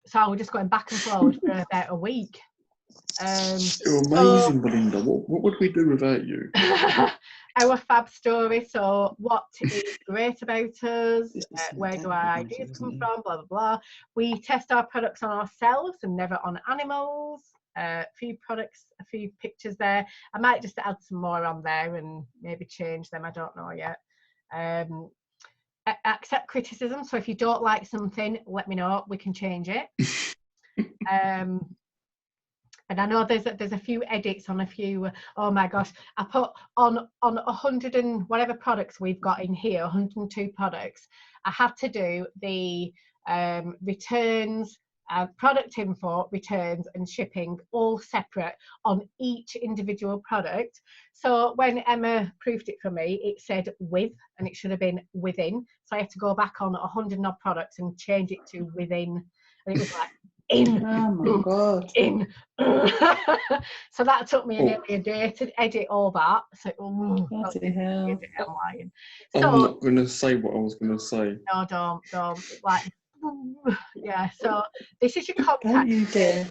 so we're just going back and forward for about a week. You're amazing, Belinda. What would we do without you? Our fab story. So what is great about us, where do our ideas come from, blah blah blah. We test our products on ourselves and never on animals. A few products, a few pictures there. I might just add some more on there and maybe change them, I don't know yet. Accept criticism, so if you don't like something, let me know, we can change it. And I know there's a few edits on a few, oh my gosh, I put on 100 and whatever products we've got in here, 102 products, I had to do the returns, product info, returns and shipping all separate on each individual product. So when Emma proofed it for me, it said with, and it should have been within. So I had to go back on 100 odd products and change it to within. And it was like, in. Oh my God. In. So that took me nearly a day to edit all that. So, Bloody hell. So, I'm not going to say what I was going to say. No, don't. Like, yeah, so this is your contact. Don't you dare.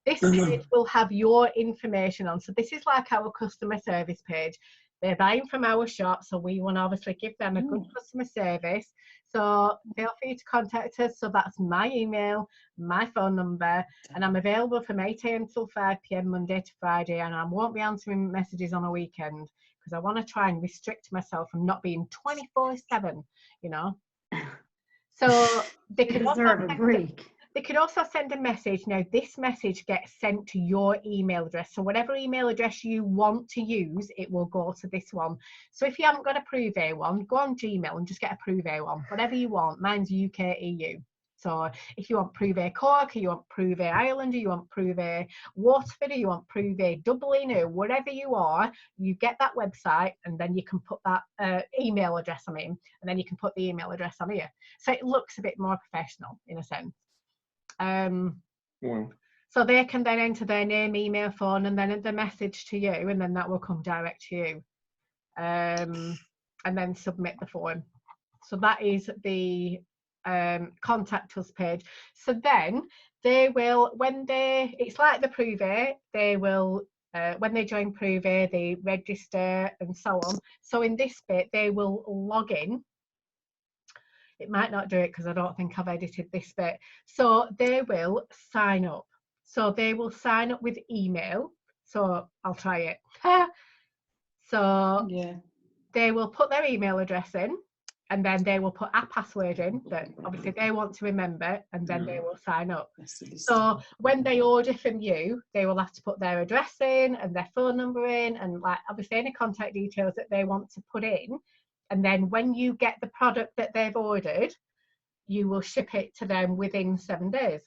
This page will have your information on. So this is like our customer service page. They're buying from our shop, so we want to obviously give them a good customer service. So feel free to contact us. So that's my email, my phone number, and I'm available from 8 a.m. till 5 p.m. Monday to Friday, and I won't be answering messages on a weekend because I want to try and restrict myself from not being 24/7, you know. So they could also send a message. Now, this message gets sent to your email address. So whatever email address you want to use, it will go to this one. So if you haven't got a Prouvé one, go on Gmail and just get a Prouvé one. Whatever you want. Mine's UK EU. So if you want Prouvé Cork, or you want Prouvé Ireland, or you want Prouvé Waterford, or you want Prouvé Dublin, or whatever you are, you get that website and then you can put that email address on it, and then you can put the email address on here. So it looks a bit more professional in a sense. Wow. So they can then enter their name, email, phone, and then the message to you, and then that will come direct to you, and then submit the form. So that is the contact us page. So then they will, when it's like the Prouvé, they will when they join Prouvé, they register and so on. So in this bit, they will log in. It might not do it because I don't think I've edited this bit. So they will sign up. So they will sign up with email. So I'll try it. So they will put their email address in, and then they will put a password in that obviously they want to remember, and then they will sign up. So when they order from you, they will have to put their address in and their phone number in, and like obviously any contact details that they want to put in. And then when you get the product that they've ordered, you will ship it to them within 7 days.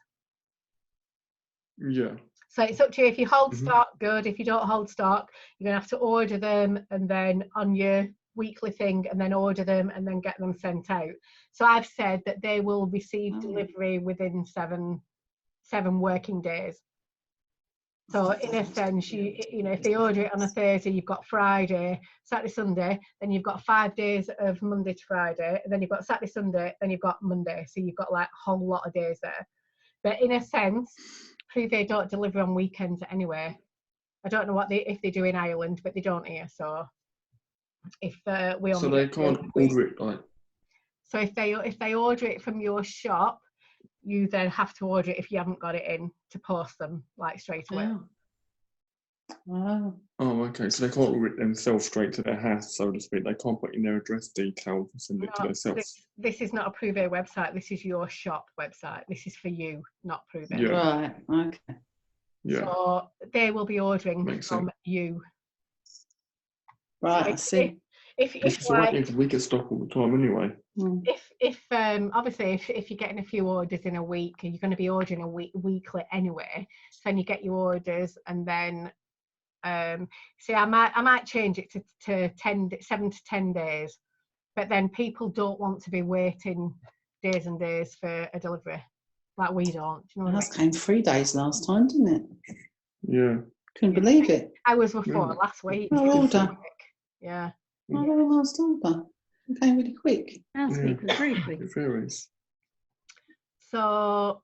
Yeah. So it's up to you. If you hold stock, good. If you don't hold stock, you're going to have to order them and then on your weekly thing, and then order them and then get them sent out. So I've said that they will receive delivery within seven working days. So in a sense, you know, if they order it on a Thursday, you've got Friday, Saturday, Sunday, then you've got 5 days of Monday to Friday, and then you've got Saturday, Sunday, then you've got Monday. So you've got like a whole lot of days there. But in a sense, Prouvé don't deliver on weekends anyway. I don't know if they do in Ireland, but they don't here. So if we only so they can't order it like. So if they order it from your shop, you then have to order it if you haven't got it in to post them like straight away. Wow. Oh, okay. So they can't order it themselves straight to their house, so to speak. They can't put in their address details and send it to themselves. This is not a Prouvé website. This is your shop website. This is for you, not Prouvé. Yeah. Right. Okay. Yeah. So they will be ordering from you. Right. So I see. It's all right, because we get stock all the time anyway. If obviously if you're getting a few orders in a week, you're going to be ordering weekly anyway. So then you get your orders, and then see, I might change it to 7 to 10 days, but then people don't want to be waiting days and days for a delivery like we don't. You know what Ours came 3 days last time, didn't it? Yeah. Couldn't believe it. I was before last week. Our order. Yeah. Our last order. It came really quick. Last week was very quick. It varies. So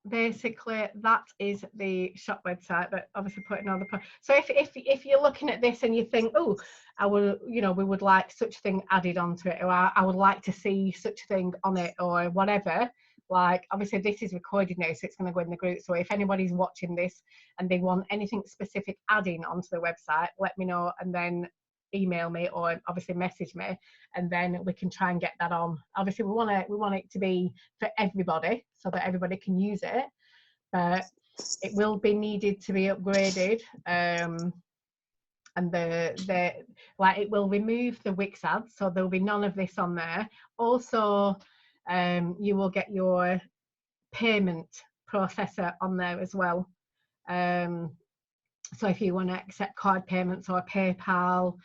basically that is the shop website, but obviously putting all the so if you're looking at this and you think, oh, I would, you know, we would like such a thing added onto it, or I would like to see such a thing on it, or whatever, like obviously this is recorded now, so it's going to go in the group. So if anybody's watching this and they want anything specific adding onto the website, let me know, and then email me or obviously message me, and then we can try and get that on. Obviously we want it to be for everybody so that everybody can use it, but it will be needed to be upgraded, and the like it will remove the Wix ads, so there'll be none of this on there. Also you will get your payment processor on there as well, so if you want to accept card payments or PayPal,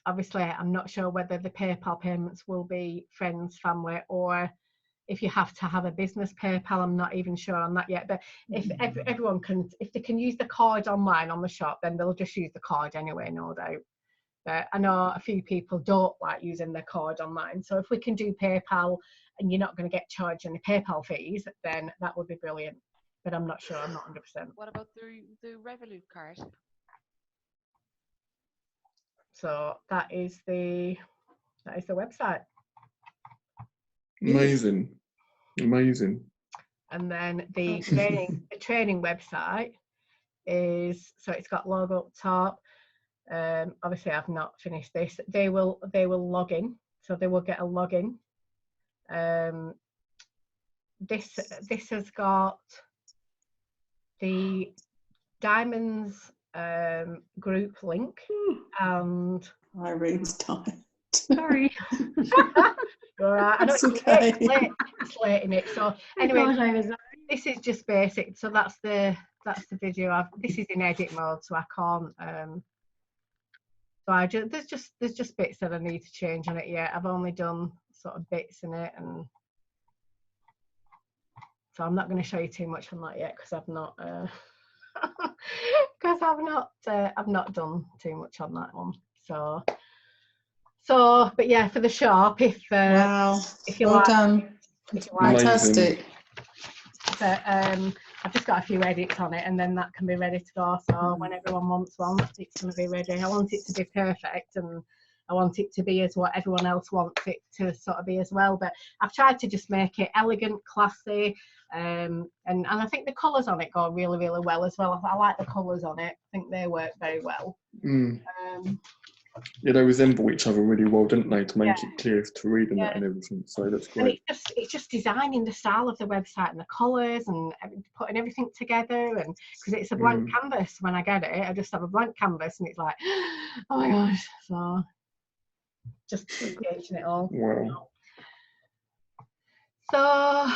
obviously I'm not sure whether the PayPal payments will be friends, family, or if you have to have a business PayPal. I'm not even sure on that yet, but if everyone can, if they can use the card online on the shop, then they'll just use the card anyway, no doubt. But I know a few people don't like using their card online, so if we can do PayPal and you're not going to get charged any PayPal fees, then that would be brilliant. but I'm not sure. I'm not 100%. What about the Revolut card? So that is the website. Amazing. Amazing. And then the Absolutely. training website is, so it's got logo up top. Obviously I've not finished this. They will log in, so they will get a login. This has got the Diamonds group link, and Irene's tired. sorry. All right, I know It's it's okay. it's late in it. So anyway, this is just basic. So that's the video. This is in edit mode, so I can't. So there's just bits that I need to change on it yet. I've only done sort of bits in it, and so I'm not going to show you too much on that yet because I've not I've not done too much on that one. So but yeah, for the shop, if Wow. you Well like, done. if you like, Fantastic. but I've just got a few edits on it, and then that can be ready to go. So when everyone wants one, it's going to be ready. I want it to be perfect, and I want it to be as what everyone else wants it to sort of be as well. But I've tried to just make it elegant, classy, and I think the colours on it go really, really well as well. I like the colours on it. I think they work very well. Yeah, they resemble each other really well, don't they, to make it clear to read and that and everything. So that's great. And it's just designing the style of the website and the colours and putting everything together, and because it's a blank canvas when I get it, I just have a blank canvas and it's like, oh my gosh. So just engaging it all. Wow. So